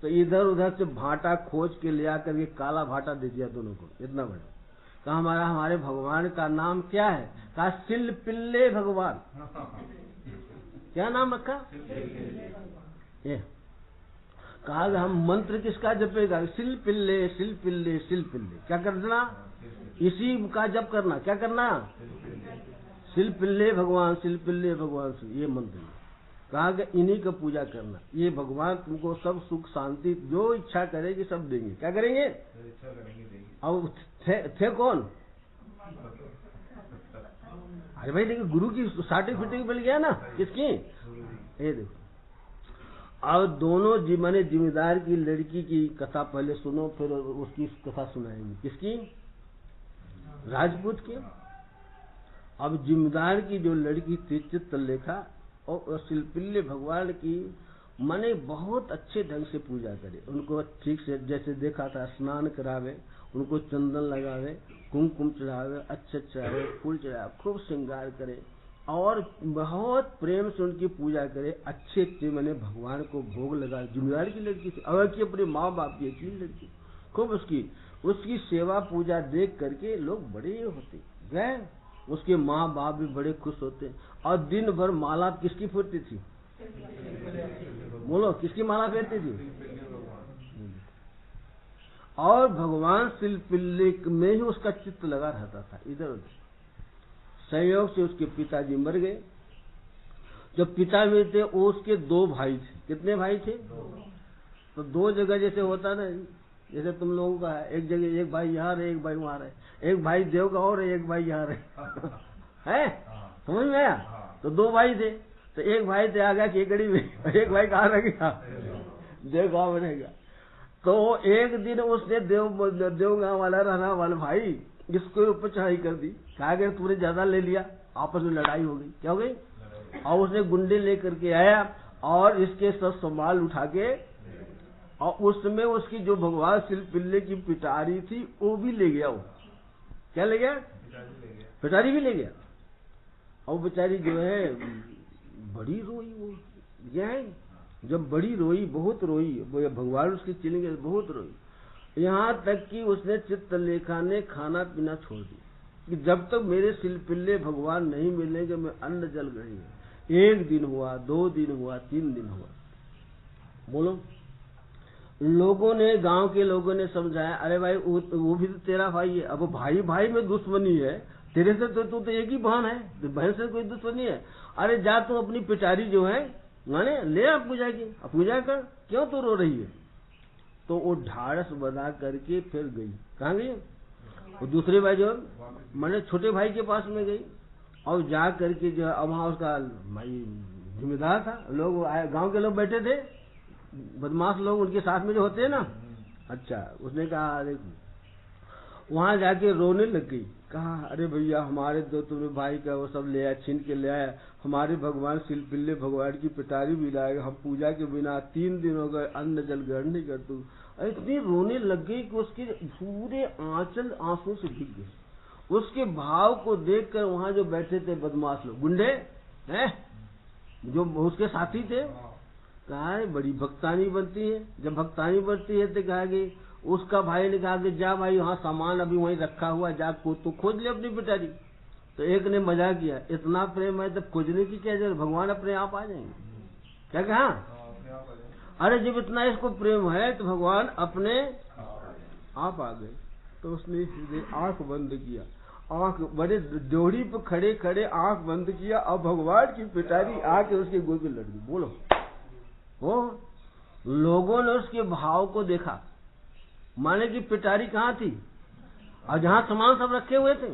तो इधर उधर से भाटा खोज के ले आकर के काला भाटा दे दिया दोनों को, इतना बड़ा। कहा हमारे भगवान का नाम क्या है? कहा सिल पिल्ले भगवान। क्या नाम रखा? कहा हम मंत्र किसका जपेगा? सिल पिल्ले सिल पिल्ले सिल पिल्ले। क्या करना? इसी का जप करना। क्या करना? सिल पिल्ले भगवान, सिल पिल्ले भगवान, ये मंत्र। कहा कि इन्हीं का पूजा करना, ये भगवान तुमको सब सुख शांति जो इच्छा करेगी सब देंगे। क्या करेंगे? अब थे कौन? अरे भाई देखो गुरु की सर्टिफिकेट मिल गया ना, किसकी? ये देखो। अब दोनों माने जिम्मेदार की लड़की की कथा पहले सुनो, फिर उसकी कथा सुनाएंगे। किसकी? राजपूत की। अब जिम्मेदार की जो लड़की थी चित्रलेखा, और शिल्पिल्य भगवान की माने बहुत अच्छे ढंग से पूजा करे, उनको ठीक से जैसे देखा था स्नान करावे, उनको चंदन लगावे, कुमकुम चढ़ावे, अच्छे चढ़ावे, फूल चढ़ावे, खूब श्रृंगार करे और बहुत प्रेम से उनकी पूजा करे। अच्छे अच्छे मैंने भगवान को भोग लगा। जिम्मेदार की लड़की थी, अगर की अपने माँ बाप की अकेली लड़की, खूब उसकी सेवा पूजा देख करके लोग बड़े होते गए, उसके माँ बाप भी बड़े खुश होते। और दिन भर माला किसकी फूटती थी? बोलो किसकी माला फेरती थी? और भगवान शिल्पिल्ले में ही उसका चित्त लगा रहता था इधर उधर। संयोग से उसके पिताजी मर गए। जब पिता में थे उसके 2 भाई थे। कितने भाई थे? तो 2 जगह जैसे होता ना, जैसे तुम लोगों का है, एक जगह एक भाई यहाँ रहे, एक भाई वहाँ रहे, एक भाई देवगांव और एक भाई यहाँ रहे है, समझ में आया? तो दो भाई थे, तो एक भाई थे आ गया केकड़ी में, एक भाई कहाँ रह गया? देवगांव में रह गया। तो एक दिन उसने देवगांव वाला रहना वाला भाई इसको ऊपर चढ़ाई कर दी, कहा गया तूने ज्यादा ले लिया, आपस में लड़ाई हो गई। क्या हो गई? और उसने गुंडे लेकर के आया और इसके सब संभाल उठा के, और उसमें उसकी जो भगवान सिलपिल्ले की पिटारी थी वो भी ले गया। वो क्या ले गया? पिटारी भी ले गया। और बेचारी जो है बड़ी रोई, वो यह है जब बड़ी रोई, बहुत रोई, भगवान उसकी चिल्ले बहुत रोई, यहाँ तक कि उसने चित्रलेखा ने खाना पीना छोड़ दिया कि जब तक मेरे सिलपिल्ले भगवान नहीं मिलेंगे मैं अन्न जल गई है। 1 दिन हुआ, 2 दिन हुआ, 3 दिन हुआ, बोलो। लोगों ने, गांव के लोगों ने समझाया, अरे भाई वो भी तो तेरा भाई है, अब भाई भाई में दुश्मनी है, तेरे से तो तू तो एक ही बहन है, तो बहन से कोई दुश्मनी है। अरे जा तू अपनी पिटारी जो है माने ले आप पूजा की, पूजा कर, क्यों तू रो रही है? तो वो ढाढ़स बना करके फिर गई। कहाँ गई? वो दूसरे भाई जो मैंने छोटे भाई के पास में गई, और जा करके जो अब वहाँ उसका भाई जिम्मेदार था, लोग गांव के लोग बैठे थे, बदमाश लोग उनके साथ में जो होते हैं ना। अच्छा, उसने कहा अरे वहां जाके रोने लग गई, कहा अरे भैया हमारे दो तुमने भाई का वो सब ले आया, छीन के ले आया, हमारे भगवान सिलपिल्ले भगवान की पिटारी भी लाएगा, हम पूजा के बिना 3 दिन हो गए, अन्न जल ग्रहण नहीं कर तू। इतनी रोने लग गई कि उसके पूरे आंचल आंसू से भीग गए। उसके भाव को देखकर वहां जो बैठे थे बदमाश लोग, गुंडे हैं जो उसके साथी थे, कहा बड़ी भक्तानी बनती है। जब भक्तानी बनती है तो कहा कि उसका भाई ने कहा कि जा भाई वहाँ सामान अभी वहीं रखा हुआ, जा तो खोज ले अपनी पिटारी। तो एक ने मजाक किया, इतना प्रेम है तब खोजने की क्या जरूरत, भगवान अपने आप आ जाएंगे। क्या कहा? अरे जब इतना इसको प्रेम है तो भगवान अपने आप आ गए। तो उसने सीधे आंख बंद किया, आंख बड़े ड्योढ़ी पे खड़े खड़े आंख बंद किया, और भगवान की पिटारी आके उसके गोद में लड़ गई। बोलो, वो लोगों ने उसके भाव को देखा, माने की पिटारी कहाँ थी और जहाँ सामान सब रखे हुए थे,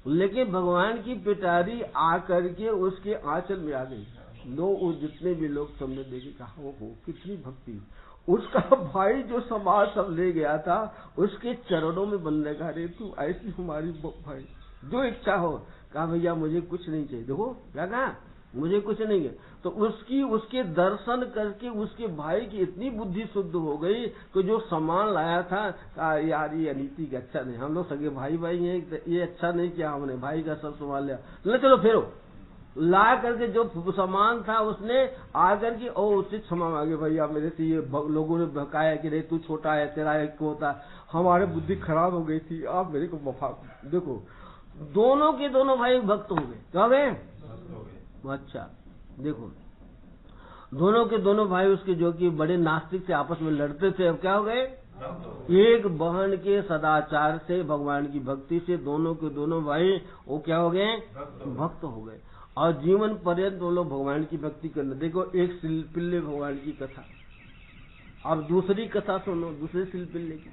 लेकिन भगवान की पिटारी आकर के उसके आंचल में आ गई। लोग जितने भी लोग सबने देखे, कहा वो कितनी भक्ति। उसका भाई जो समाज सब ले गया था उसके चरणों में बनने का, रे तू ऐसी हमारी भाई जो इच्छा हो। कहा भैया मुझे कुछ नहीं चाहिए। देखो क्या कहा, मुझे कुछ नहीं है। तो उसके दर्शन करके उसके भाई की इतनी बुद्धि शुद्ध हो गई कि जो सामान लाया था, कहा यार ये अनीति का अच्छा नहीं, हम लोग सगे भाई भाई हैं, ये अच्छा नहीं किया हमने, भाई का सब संभाल लिया, ले चलो फेरो। ला करके जो सामान था उसने आकर के उससे क्षमा मांगे, भैया मेरे से ये लोगों ने बहकाया कि रे तू छोटा है, तेरा एक होता, हमारे बुद्धि खराब हो गई थी, आप मेरे को वफा। देखो दोनों के दोनों भाई भक्त हो गए। क्या हो गए? अच्छा देखो, दोनों के दोनों भाई उसके जो कि बड़े नास्तिक से आपस में लड़ते थे, अब क्या हो गए? एक बहन के सदाचार से, भगवान की भक्ति से दोनों के दोनों भाई वो क्या हो गए? भक्त हो गए, और जीवन पर्यंत वो लोग भगवान की भक्ति करने। देखो एक सिलपिल्ले भगवान की कथा, अब दूसरी कथा सुनो, दूसरे सिलपिल्ले की।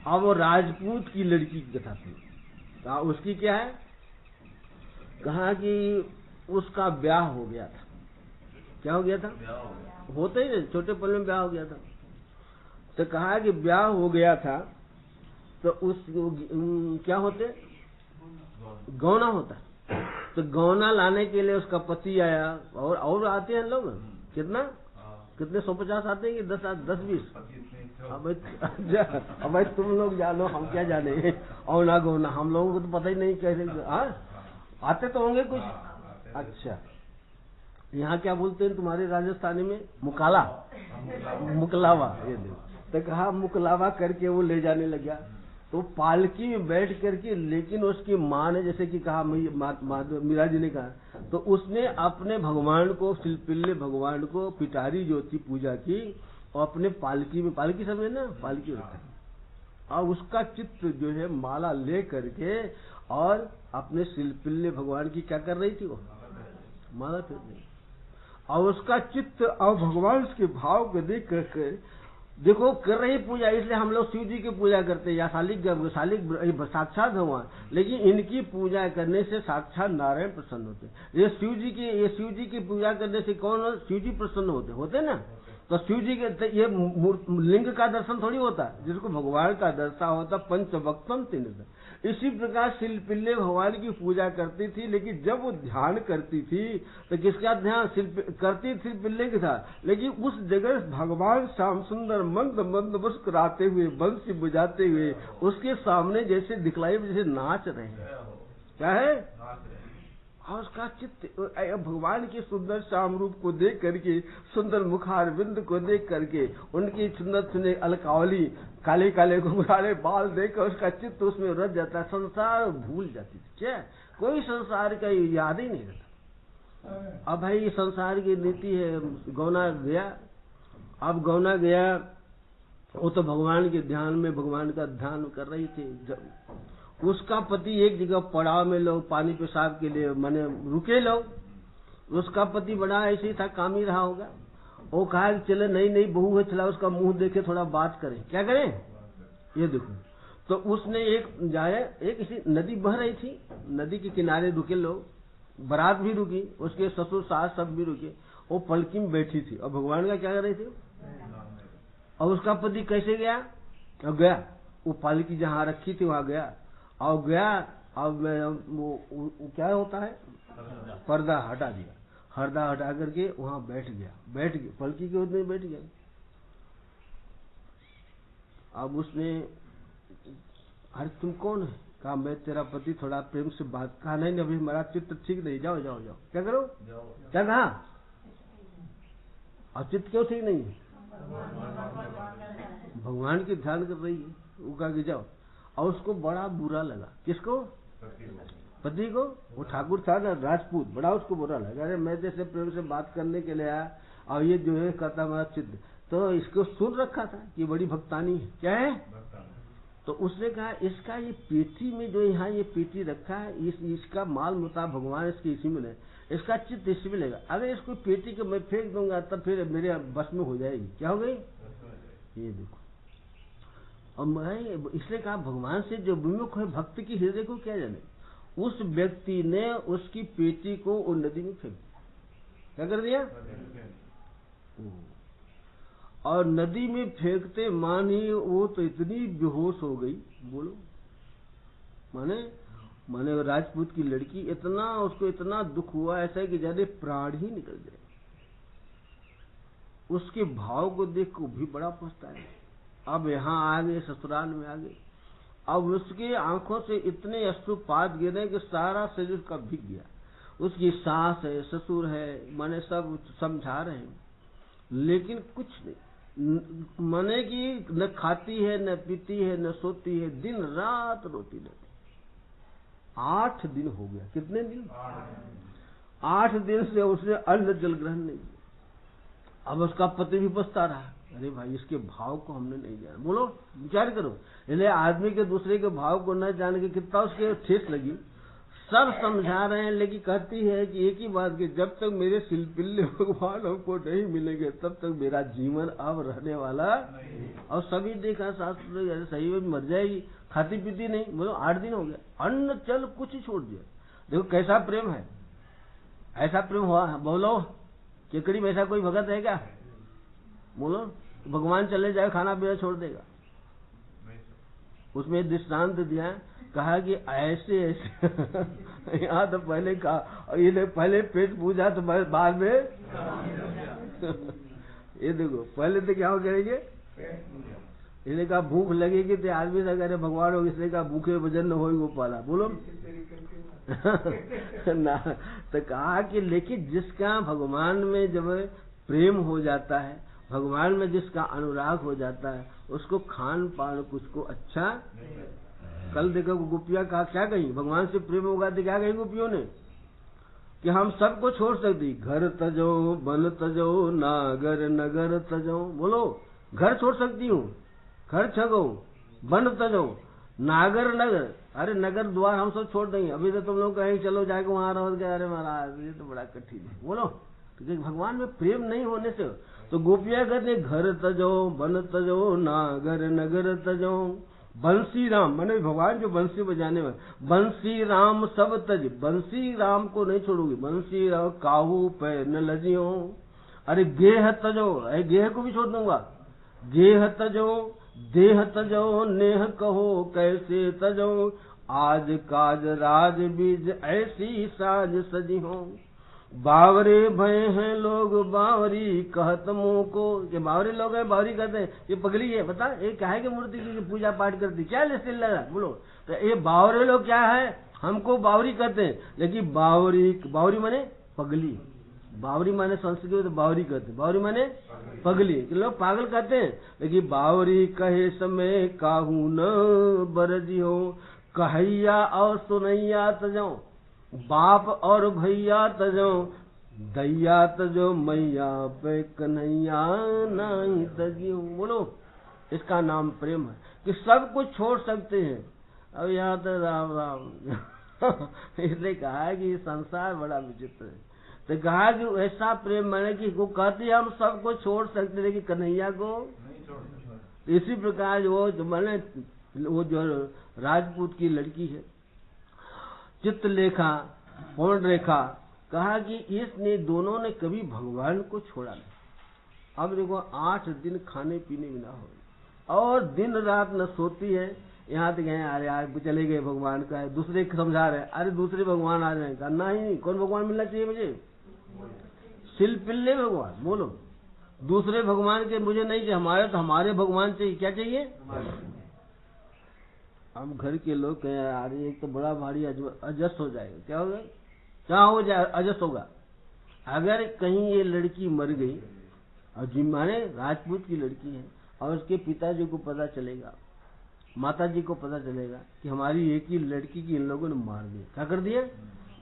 अब वो राजपूत की लड़की की कथा सुनो। उसकी क्या है? कहा कि उसका ब्याह हो गया था। क्या हो गया था? होता ही नहीं, छोटे पल में ब्याह हो गया था। तो कहा कि ब्याह हो गया था तो उस क्या होते, गौना होता। तो गौना लाने के लिए उसका पति आया, और आते हैं लोग कितना, कितने 150 आते हैं कि 10-20? अब भाई तुम लोग जानो, हम क्या जाने, और ना गौना हम लोगों को तो पता ही नहीं कैसे। आते तो होंगे कुछ। अच्छा, यहाँ क्या बोलते हैं तुम्हारे राजस्थानी में? मुकाला, मुकलावा। ये देखो, तो कहा मुकलावा करके वो ले जाने लगा। तो पालकी में बैठ करके, लेकिन उसकी माँ ने जैसे कि कहा, मीरा जी ने कहा, तो उसने अपने भगवान को, सिलपिल्ले भगवान को, पिटारी जो थी पूजा की, और अपने पालकी में, पालकी समझे ना, पालकी होता है, और उसका चित्र जो है माला ले करके और अपने सिलपिल्ले भगवान की क्या कर रही थी, वो माला फिर रही, और उसका चित्त और भगवान के भाव को देख करके देखो कर रही पूजा, इसलिए हम लोग शिव जी की पूजा करते हैं या शालिक साक्षात भगवान, लेकिन इनकी पूजा करने से साक्षात नारायण प्रसन्न होते हैं। ये शिव जी की पूजा करने से कौन शिव जी प्रसन्न होते ना। तो शिव जी के ये लिंग का दर्शन थोड़ी होता, जिसको भगवान का दर्शन होता पंचवक्तम तीन। इसी प्रकार शिल्पिल्ले भगवान की पूजा करती थी, लेकिन जब वो ध्यान करती थी तो किसका ध्यान करती थी? पिल्ले के था। लेकिन उस जगह भगवान श्याम सुंदर मंद मंद मुस्कुराते हुए बंसी बुझाते हुए उसके सामने जैसे दिखलाई जैसे नाच रहे हैं। क्या है? और उसका चित्त भगवान के सुंदर श्याम रूप को देख करके, सुंदर मुखार बिंद को देख करके, उनकी सुंदर सुंदर अलकावली काले काले घुंघराले बाल देखकर उसका चित्त उसमें रच जाता है। संसार भूल जाती थी। क्या कोई संसार का याद ही नहीं रहता। अब भाई संसार की नीति है, गौना गया। अब गौना गया, वो तो भगवान के ध्यान में भगवान का ध्यान कर रही थी। उसका पति एक जगह पड़ाव में लोग पानी पेशाब के लिए माने रुके लोग। उसका पति बड़ा ऐसे ही था, काम ही रहा होगा। वो कहा कि चले नहीं बहू है, चला उसका मुंह देखे थोड़ा बात करें। क्या करें? ये देखो, तो उसने एक इसी नदी बह रही थी, नदी के किनारे रुके लोग, बारात भी रुकी, उसके ससुर सास सब भी रुके। वो पलकी में बैठी थी और भगवान का क्या कर रही थी। और उसका पति कैसे गया? और गया वो पालकी जहाँ रखी थी वहां गया। और गया, अब वो क्या होता है, पर्दा हटा दिया, पर्दा हटा करके वहां बैठ गया, पलकी के उसमें बैठ गया। अब उसने, अरे तुम कौन है? कहा मैं तेरा पति, थोड़ा प्रेम से बात। कहा नहीं अभी हमारा चित्त ठीक नहीं, जाओ जाओ जाओ। क्या करो? क्या कहा? और चित्त क्यों ठीक नहीं है? भगवान की ध्यान कर रही है। वो कहा कि जाओ। और उसको बड़ा बुरा लगा। किसको? पति को। वो ठाकुर था ना, राजपूत, बड़ा उसको बुरा लगा। अरे मैं जैसे प्रेम से बात करने के लिए आया और ये जो है कहता हमारा चित्त, तो इसको सुन रखा था कि बड़ी भक्तानी है। क्या है? तो उसने कहा इसका ये पेटी में जो यहाँ ये पेटी रखा है, इसका माल मुता भगवान इसके इसी में ले, इसका चित्त इसी में लेगा। अगर इसको पेटी को मैं फेंक दूंगा तब फिर मेरे बस में हो जाएगी। क्या हो गई? ये देखो। और मैं इसलिए कहा भगवान से जो विमुख है भक्त की हृदय को क्या जाने। उस व्यक्ति ने उसकी पेटी को वो नदी में फेंक दिया। क्या कर दिया? और नदी में फेंकते मानी वो तो इतनी बेहोश हो गई। बोलो, माने राजपूत की लड़की, इतना उसको इतना दुख हुआ ऐसा है कि जाने प्राण ही निकल गए। उसके भाव को देख को भी बड़ा पछताया। अब यहाँ आ गए, ससुराल में आ गए। अब उसकी आंखों से इतने अश्रुपात गिरे कि सारा शरीर का भीग गया। उसकी सास है, ससुर है, माने सब समझा रहे हैं, लेकिन कुछ नहीं। माने कि न खाती है, न पीती है, न सोती है, दिन रात रोती रहती। 8 दिन हो गया। कितने दिन? 8 दिन से उसने अन्न जल ग्रहण नहीं किया। अब उसका पति भी पछता रहा। अरे भाई इसके भाव को हमने नहीं जाना। बोलो, विचार करो। इसलिए आदमी के दूसरे के भाव को न जान के कितना उसके ठेस लगी। सब समझा रहे हैं, लेकिन कहती है कि एक ही बात कि जब तक मेरे शिल्पिल्ले भगवान हमको नहीं मिलेंगे तब तक मेरा जीवन अब रहने वाला। और सभी देखा शास्त्र सही में मर जाएगी, खाती पीती नहीं। बोलो 8 दिन हो गया, अन्न चल कुछ ही छोड़ दिया। देखो कैसा प्रेम है। ऐसा प्रेम हुआ। बोलो, केकड़ी में ऐसा कोई भगत है क्या? बोलो, भगवान चले जाए खाना पीना छोड़ देगा? उसमें दृष्टांत दिया, कहा कि ऐसे ऐसे यहाँ तो पहले कहा, ये पहले पेट पूजा तो बाद में ये देखो पहले तो क्या हो करेंगे, इसने कहा भूख लगेगी तो आदमी से कह रहे भगवान हो, इसने कहा भूखे वजन न हो गोपाला। बोलो ना, तो कहा कि लेकिन जिसका भगवान में जब प्रेम हो जाता है, भगवान में जिसका अनुराग हो जाता है, उसको खान पान कुछ को अच्छा। कल देखो गोपियां कहा क्या कही, भगवान से प्रेम होगा तो क्या कही गोपियों ने कि हम सबको छोड़ सकती, घर तजो बन तजो नागर नगर तजो। बोलो, घर छोड़ सकती हूँ, घर छगो, बन तजो, नागर नगर। अरे नगर द्वार हम सब छोड़ देंगे। अभी तो तुम लोग कहेंगे चलो जाके वहां रहो गए। अरे महाराज ये तो बड़ा कठिन है। बोलो, तो भगवान में प्रेम नहीं होने से, तो गोपियां कहते घर तजो वन तजो नागर नगर तजो। बंसी राम माने भगवान जो बंसी बजाने वाले, बंसी राम सब तज, बंसी राम को नहीं छोड़ोगे, बंसी राम काहू पे न लजियो। अरे गेह तजो, अरे गेह को भी छोड़ दूंगा, गेह तजो देह तजो नेह कहो कैसे तजो। आज काज राज बीज ऐसी साज सजी हो। बावरे भय हैं लोग बावरी कहत मुँह को, ये बावरे लोग हैं, बावरी कहते हैं ये पगली है, बता ये क्या है कि मूर्ति की पूजा पाठ करती, क्या लिस्ट लगा बोलो। तो ये बावरे लोग क्या है, हमको बावरी कहते हैं, लेकिन बावरी बावरी माने पगली, बावरी माने संस्कृत तो बावरी कहते हैं, बावरी माने पगली, लोग पागल कहते हैं। लेकिन बावरी कहे समय काहू न बरजी हो। कहैया और सुनैया तजो, बाप और भैया तजो, दैया तजो मैया पे कन्हैया नहीं तजियो। बोलो इसका नाम प्रेम है कि सब कुछ छोड़ सकते हैं। अब यहाँ तो राम राम इसने कहा है कि संसार बड़ा विचित्र है, तो कहा कि ऐसा प्रेम मैंने कि वो कहते हम सब कुछ छोड़ सकते लेकिन कन्हैया को इसी प्रकार वो जो राजपूत की लड़की है चित्रलेखा पौर्ण रेखा, कहा कि इसने दोनों ने कभी भगवान को छोड़ा नहीं। अब देखो 8 दिन खाने पीने बिना हो और दिन रात न सोती है। यहाँ तक गए अरे यार चले गए भगवान का है, दूसरे समझा रहे अरे दूसरे भगवान आ जाए, करना ही नहीं, कौन भगवान मिलना चाहिए मुझे, सिलपिल्ले भगवान। बोलो दूसरे भगवान के मुझे नहीं चाहिए, हमारे तो हमारे भगवान चाहिए। क्या चाहिए? हम घर के लोग कहें यार एक तो बड़ा भारी अजस्ट हो जाएगा, क्या होगा, क्या हो जाए अजस्ट होगा। अगर कहीं ये लड़की मर गई और जिम्माने राजपूत की लड़की है और उसके पिताजी को पता चलेगा, माता जी को पता चलेगा कि हमारी एक ही लड़की की इन लोगों ने मार दिया, क्या कर दिया,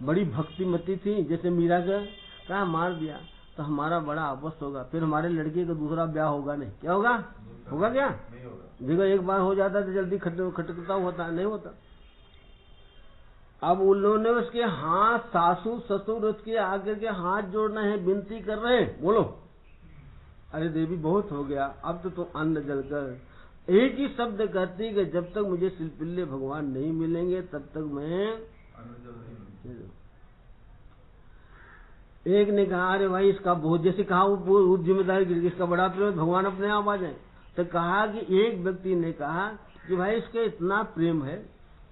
बड़ी भक्तिमती थी जैसे मीरा का, कहा मार दिया, तो हमारा बड़ा आपस होगा, फिर हमारे लड़के का दूसरा ब्याह होगा नहीं, क्या होगा, होगा क्या, देखो एक बार हो जाता तो जल्दी खटकता होता नहीं होता। अब उन लोगों ने उसके हाथ, सासू ससुर उसके आगे के हाथ जोड़ना है, विनती कर रहे हैं, बोलो अरे देवी बहुत हो गया, अब तो तुम अन्न जल कर एक ही शब्द कहती कि जब तक मुझे सिलपिल्ले भगवान नहीं मिलेंगे तब तक मैं। एक ने कहा अरे भाई इसका बहुत, जैसे कहा वो जिम्मेदारी इसका बड़ा प्रेम, भगवान अपने आप आ जाए। तो कहा कि एक व्यक्ति ने कहा कि भाई इसके इतना प्रेम है,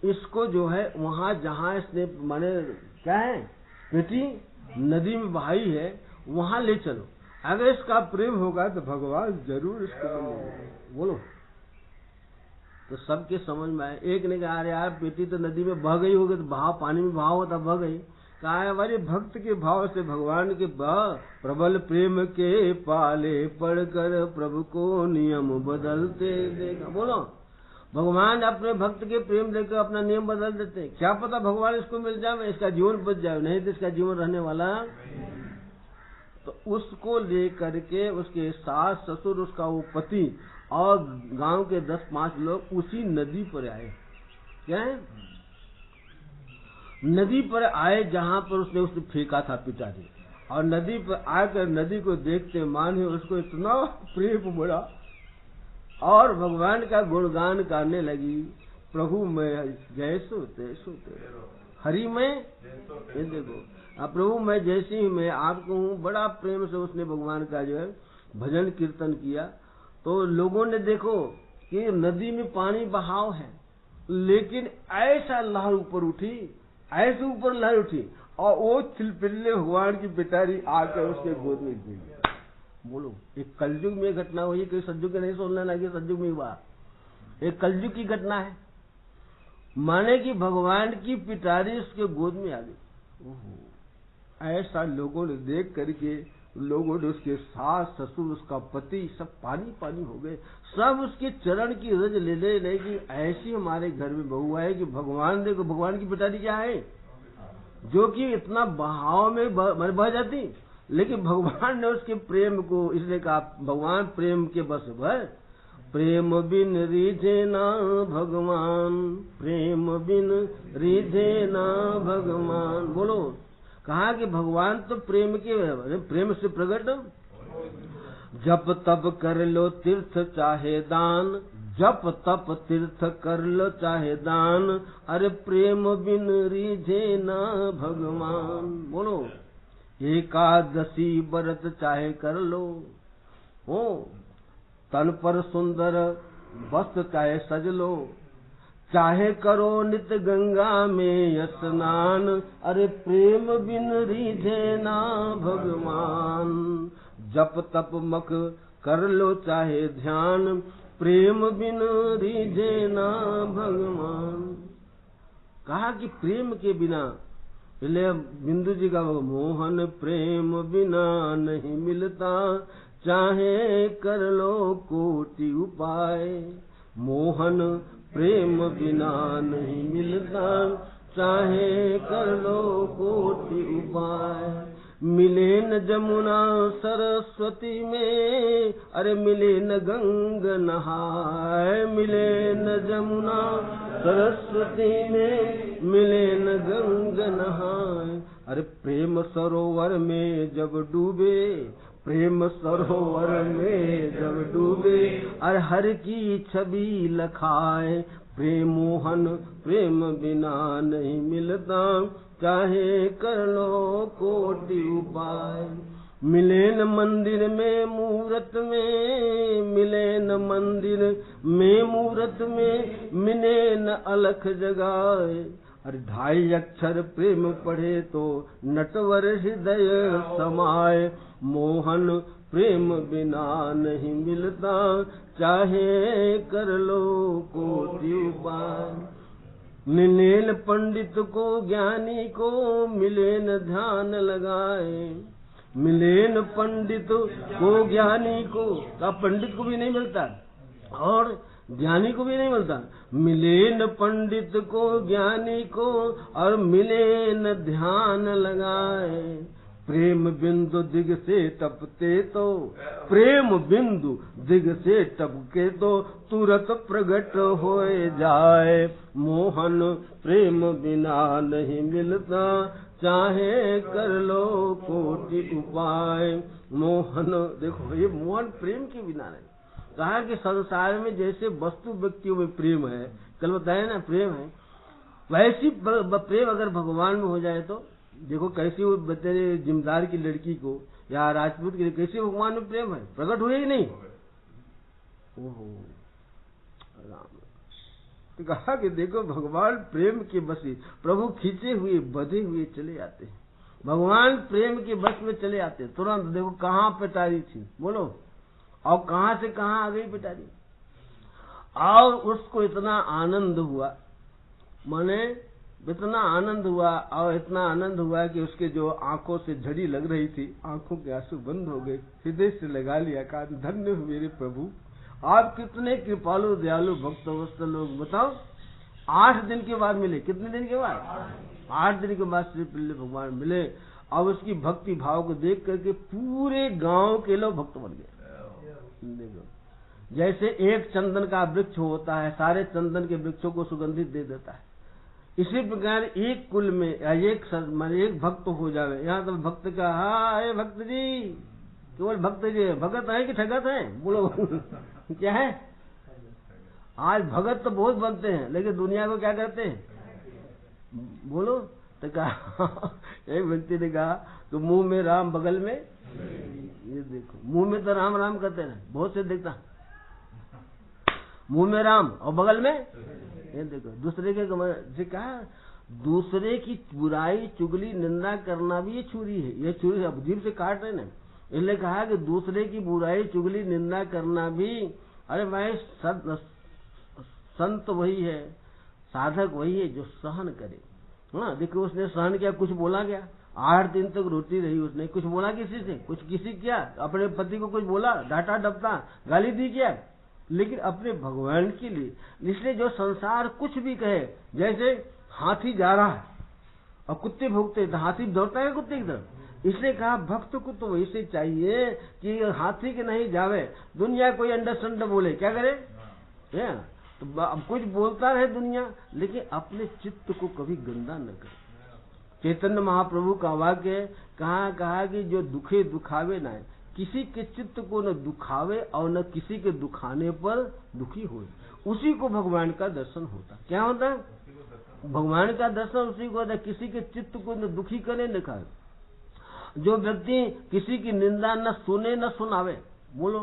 इसको जो है वहां जहां इसने माने क्या है बेटी नदी में बहाई है वहां ले चलो, अगर इसका प्रेम होगा तो भगवान जरूर इसको मिलेंगे। बोलो तो सबके समझ में आए। एक ने कहा अरे यार बेटी तो नदी में बह गई होगी, तो बहाव पानी में बहाव होता बह गई। कहा हमारे भक्त के भाव से भगवान के प्रबल प्रेम के पाले पढ़कर प्रभु को नियम बदलते देखा। बोलो भगवान अपने भक्त के प्रेम देकर अपना नियम बदल देते, क्या पता भगवान इसको मिल जाए, इसका जीवन बच जाए, नहीं तो इसका जीवन रहने वाला। तो उसको लेकर के उसके सास ससुर उसका वो पति और गांव के 10-5 लोग उसी नदी पर आए। क्या है? नदी पर आए जहां पर उसने फेंका था पिताजी, और नदी पर आकर नदी को देखते माने उसको इतना प्रेम बढ़ा और भगवान का गुणगान करने लगी। प्रभु मैं जैसो तैसो तेरो, हरि में ये देखो प्रभु मैं जैसी मैं आपको हूँ। बड़ा प्रेम से उसने भगवान का जो है भजन कीर्तन किया। तो लोगों ने देखो कि नदी में पानी बहाव है, लेकिन ऐसा लहर ऊपर उठी, ऐसे ऊपर लहर उठी और वो छिलपिल्ले भगवान की पिटारी आकर उसके गोद में गिर गया। बोलो एक कलयुग में घटना हुई, कोई सतयुग नहीं सोचने लगे, सतयुग में हुआ, एक कलयुग की घटना है। माने कि भगवान की पिटारी उसके गोद में आ गई। ऐसा लोगों ने देख करके लोगों ने उसके सास ससुर उसका पति सब पानी पानी हो गए, सब उसके चरण की रज ले ले कि ऐसी हमारे घर में बहू है कि भगवान देखो भगवान की पिटारी क्या है जो कि इतना बहाव में बह जाती, लेकिन भगवान ने उसके प्रेम को इसलिए कहा भगवान प्रेम के बस भर। प्रेम बिन रिझे ना भगवान, प्रेम बिन रिझे ना भगवान। बोलो कहा कि भगवान तो प्रेम के प्रेम से प्रकट, जप तप कर लो तीर्थ चाहे दान, जप तप तीर्थ कर लो चाहे दान, अरे प्रेम बिन रीझे ना भगवान। बोलो एकादशी व्रत चाहे कर लो, ओ तन पर सुंदर वस्त्र चाहे सज लो, चाहे करो नित्य गंगा में स्नान, अरे प्रेम बिन रीझे ना भगवान। जप तप मक कर लो चाहे ध्यान, प्रेम बिन रीझे ना भगवान। कहा कि प्रेम के बिना, इसलिए बिंदु जी का मोहन प्रेम बिना नहीं मिलता, चाहे कर लो कोटि उपाय। मोहन प्रेम बिना नहीं मिलता, चाहे कर लो कोटि उपाय। मिले न जमुना सरस्वती में, अरे मिले न गंग नहाय। मिले न जमुना सरस्वती में, मिले न गंग नहाय। अरे प्रेम सरोवर में जब डूबे, प्रेम सरोवर में जब डूबे, अरे हर की छवि लखाए। प्रेम मोहन प्रेम बिना नहीं मिलता, चाहे कर लो कोटि उपाय। मिले न मंदिर में मूरत में, मिले न मंदिर में मूरत में, मिले न अलख जगाए। अरे 2.5 अक्षर प्रेम पढ़े तो नटवर हृदय समाए। मोहन प्रेम बिना नहीं मिलता, चाहे कर लो कोटि उपाय। नील पंडित को ज्ञानी को मिले न ध्यान लगाए। मिले न पंडित को ज्ञानी को, पंडित को भी नहीं मिलता और ज्ञानी को भी नहीं मिलता। मिले न पंडित को ज्ञानी को, और मिले न ध्यान लगाए। प्रेम बिंदु दिग से टपते तो, प्रेम बिंदु दिग से टपके तो, तुरंत प्रगट हो जाए। मोहन प्रेम बिना नहीं मिलता, चाहे कर लो कोटि उपाय। मोहन देखो, ये मोहन प्रेम के बिना नहीं। कहा कि संसार में जैसे वस्तु व्यक्तियों में प्रेम है, कल बताया ना प्रेम है, वैसी प्रेम अगर भगवान में हो जाए तो देखो कैसी वो बतेरे जिम्मेदार की लड़की को या राजपूत के लिए कैसे भगवान में प्रेम है, प्रकट हुए ही नहीं। ओहो राम, तो कहा कि देखो भगवान प्रेम के बसी, प्रभु खींचे हुए बधे हुए चले आते हैं। भगवान प्रेम के बस में चले आते हैं तुरंत। देखो कहाँ पिटारी थी बोलो, और कहाँ से कहाँ आ गई पिटारी। और उसको इतना आनंद हुआ, माने इतना आनंद हुआ, और इतना आनंद हुआ कि उसके जो आंखों से झड़ी लग रही थी, आंखों के आंसू बंद हो गए। हृदय से लगा लिया, कहा धन्य हो मेरे प्रभु, आप कितने कृपालु दयालु भक्त वत्सल लोग। बताओ 8 दिन के बाद मिले। कितने दिन के बाद? 8 दिन के बाद श्री पिल्ले भगवान मिले। अब उसकी भक्ति भाव को देख करके पूरे गांव के लोग भक्त बन गए। देखो जैसे एक चंदन का वृक्ष होता है, सारे चंदन के वृक्षों को सुगंधित दे देता है, इसी प्रकार एक कुल में एक भक्त हो जावे। यहाँ तो भक्त का हाय भक्त जी, केवल भक्त जी भगत है कि ठगत है बोलो क्या है? आज भगत तो बहुत बनते हैं, लेकिन दुनिया को क्या करते हैं बोलो। तो कहा एक व्यक्ति ने कहा तो मुंह में राम बगल में, ये देखो मुंह में तो राम राम करते हैं, बहुत से देखता मुंह में राम और बगल में ये देखो। दूसरे के कहा दूसरे की बुराई चुगली निंदा करना भी ये छुरी है, ये छुरी अब जीभ से काट रहे ना। इसलिए कहा कि दूसरे की बुराई चुगली निंदा करना भी, अरे भाई संत वही है, साधक वही है जो सहन करे। हाँ देखो उसने सहन किया, कुछ बोला क्या? 8 दिन तक रोटी रही, उसने कुछ बोला किसी से? कुछ किसी क्या? अपने पति को कुछ बोला, डांटा डपटा गाली दी क्या? लेकिन अपने भगवान के लिए। इसलिए जो संसार कुछ भी कहे, जैसे हाथी जा रहा है और कुत्ते भोगते तो हाथी दौड़ता है कुत्ते की तरफ। इसलिए कहा भक्त को तो वैसे चाहिए कि हाथी के नहीं जावे, दुनिया कोई अंडरस्टैंड बोले क्या करे है? तो अब कुछ बोलता रहे दुनिया, लेकिन अपने चित्त को कभी गंदा न करे। चैतन्य महाप्रभु का वाक्य कहा कि जो दुखे दुखावे ना है, किसी के चित्त को न दुखावे और न किसी के दुखाने पर दुखी हो, उसी को भगवान का दर्शन होता। क्या होता है? भगवान का दर्शन उसी को होता है, किसी के चित्त को न दुखी करे न खाए। जो व्यक्ति किसी की निंदा न सुने न सुनावे, बोलो,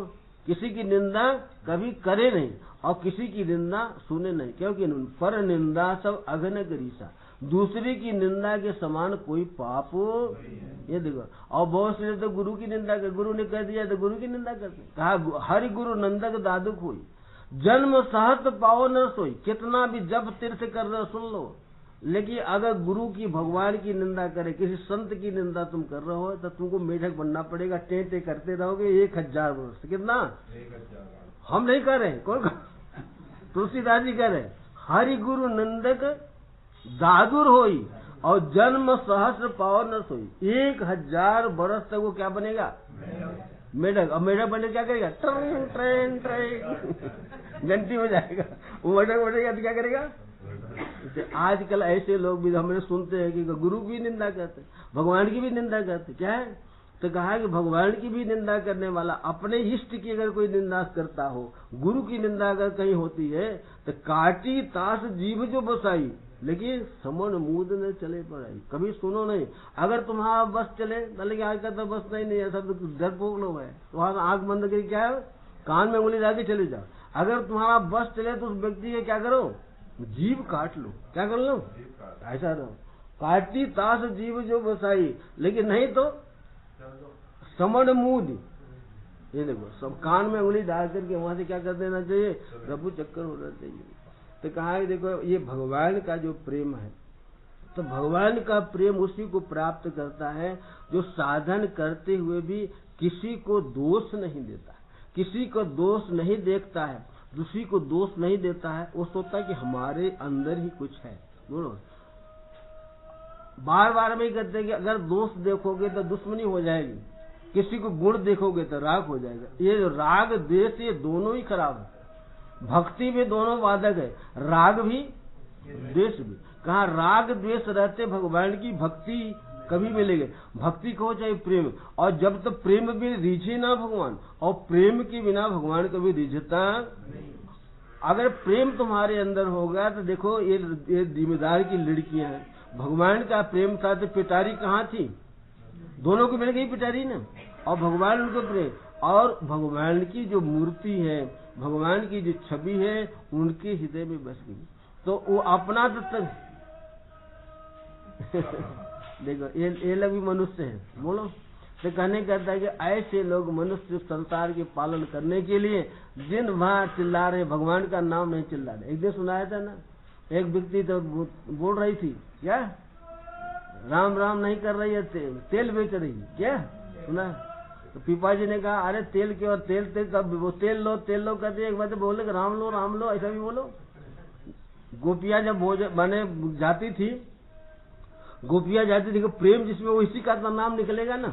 किसी की निंदा कभी करे नहीं और किसी की निंदा सुने नहीं, क्योंकि पर निंदा सब अघन करीसा, दूसरे की निंदा के समान कोई पाप ये देखो। और बहुत से तो गुरु की निंदा कर, गुरु ने कह दिया तो गुरु की निंदा करते। कहा हरि गुरु नंदक दादु कोई, जन्म सहस्त्र पाओ न सोई, कितना भी जब तीर्थ कर रहे हो सुन लो, लेकिन अगर गुरु की भगवान की निंदा करे, किसी संत की निंदा तुम कर रहे हो तो तुमको मेढक बनना पड़ेगा, टेंटे करते रहोगे 1000 वर्ष। कितना? 1000। हम नहीं कर रहे, कौन? तुलसीदास जी कह रहे, हरि गुरु नंदक दादुर होई और जन्म सहस्त्र पाओ न सोई। 1000 वर्ष तक वो क्या बनेगा? मेढक। और मेढक बने क्या करेगा? ट्रेन ट्रेन ट्रेन घंटी हो जाएगा। वो मेढक बनेगा तो क्या करेगा? आजकल ऐसे लोग भी हमने सुनते हैं कि गुरु की निंदा करते, भगवान की भी निंदा करते। क्या है? तो कहा कि भगवान की भी निंदा करने वाला अपने इष्ट की अगर कोई निंदा करता हो, गुरु की निंदा अगर कहीं होती है तो काटी ताश जीभ जो बसाई, लेकिन समन मूद न चले पड़ाई। कभी सुनो नहीं, अगर तुम्हारा बस चले, लेकिन आज का तो बस नहीं है, सब डरपोक लोग है, तुम्हारा आंख बंद करके क्या है, कान में उंगली डाल के चले जाओ। अगर तुम्हारा बस चले तो उस व्यक्ति के क्या करो? जीभ काट लो। क्या कर लो? ऐसा रहो, काटी ताश जीभ जो बसाई, लेकिन नहीं तो समन मूद, ये देखो, सब कान में उंगली डाल करके वहां से क्या कर देना चाहिए? प्रभु चक्कर होना चाहिए। तो कहा देखो ये भगवान का जो प्रेम है, तो भगवान का प्रेम उसी को प्राप्त करता है जो साधन करते हुए भी किसी को दोष नहीं देता, किसी को दोष नहीं देखता है, दूसरी को दोष नहीं देता है। वो सोचता है कि हमारे अंदर ही कुछ है। बोलो, बार बार में कहते हैं कि अगर दोष देखोगे तो दुश्मनी हो जाएगी, किसी को गुण देखोगे तो राग हो जाएगा। ये राग द्वेष ये दोनों ही खराब है। भक्ति में दोनों बाधक है, राग भी द्वेष भी। कहा राग द्वेष रहते भगवान की भक्ति कभी मिलेगी। भक्ति को चाहे प्रेम, और जब तक प्रेम भी रिझे ना भगवान, और प्रेम के बिना भगवान कभी रिझता। अगर प्रेम तुम्हारे अंदर होगा तो देखो ये जिम्मेदार की लड़कियां हैं, भगवान का प्रेम था तो पिटारी कहाँ थी? दोनों को मिल गई पिटारी ना, और भगवान उनको प्रेम, और भगवान की जो मूर्ति है, भगवान की जो छवि है उनके हृदय में बस गई, तो वो अपना तक देखो ये लोग भी मनुष्य है। बोलो, तो कहने कहता है कि ऐसे लोग मनुष्य संसार के पालन करने के लिए दिन भर चिल्ला रहे, भगवान का नाम नहीं चिल्ला रहे। एक दिन सुनाया था ना, एक व्यक्ति तो बोल रही थी क्या, राम राम नहीं कर रही है, तेल बेच रही, क्या सुना? तो पीपा जी ने कहा अरे तेल के, और तेल तब वो तेल लो कहते एक बार तो बोले राम लो, ऐसा भी बोलो। गोपियां जब बने जाती थी, गोपियां जाती थी, प्रेम जिसमें वो इसी का नाम निकलेगा ना।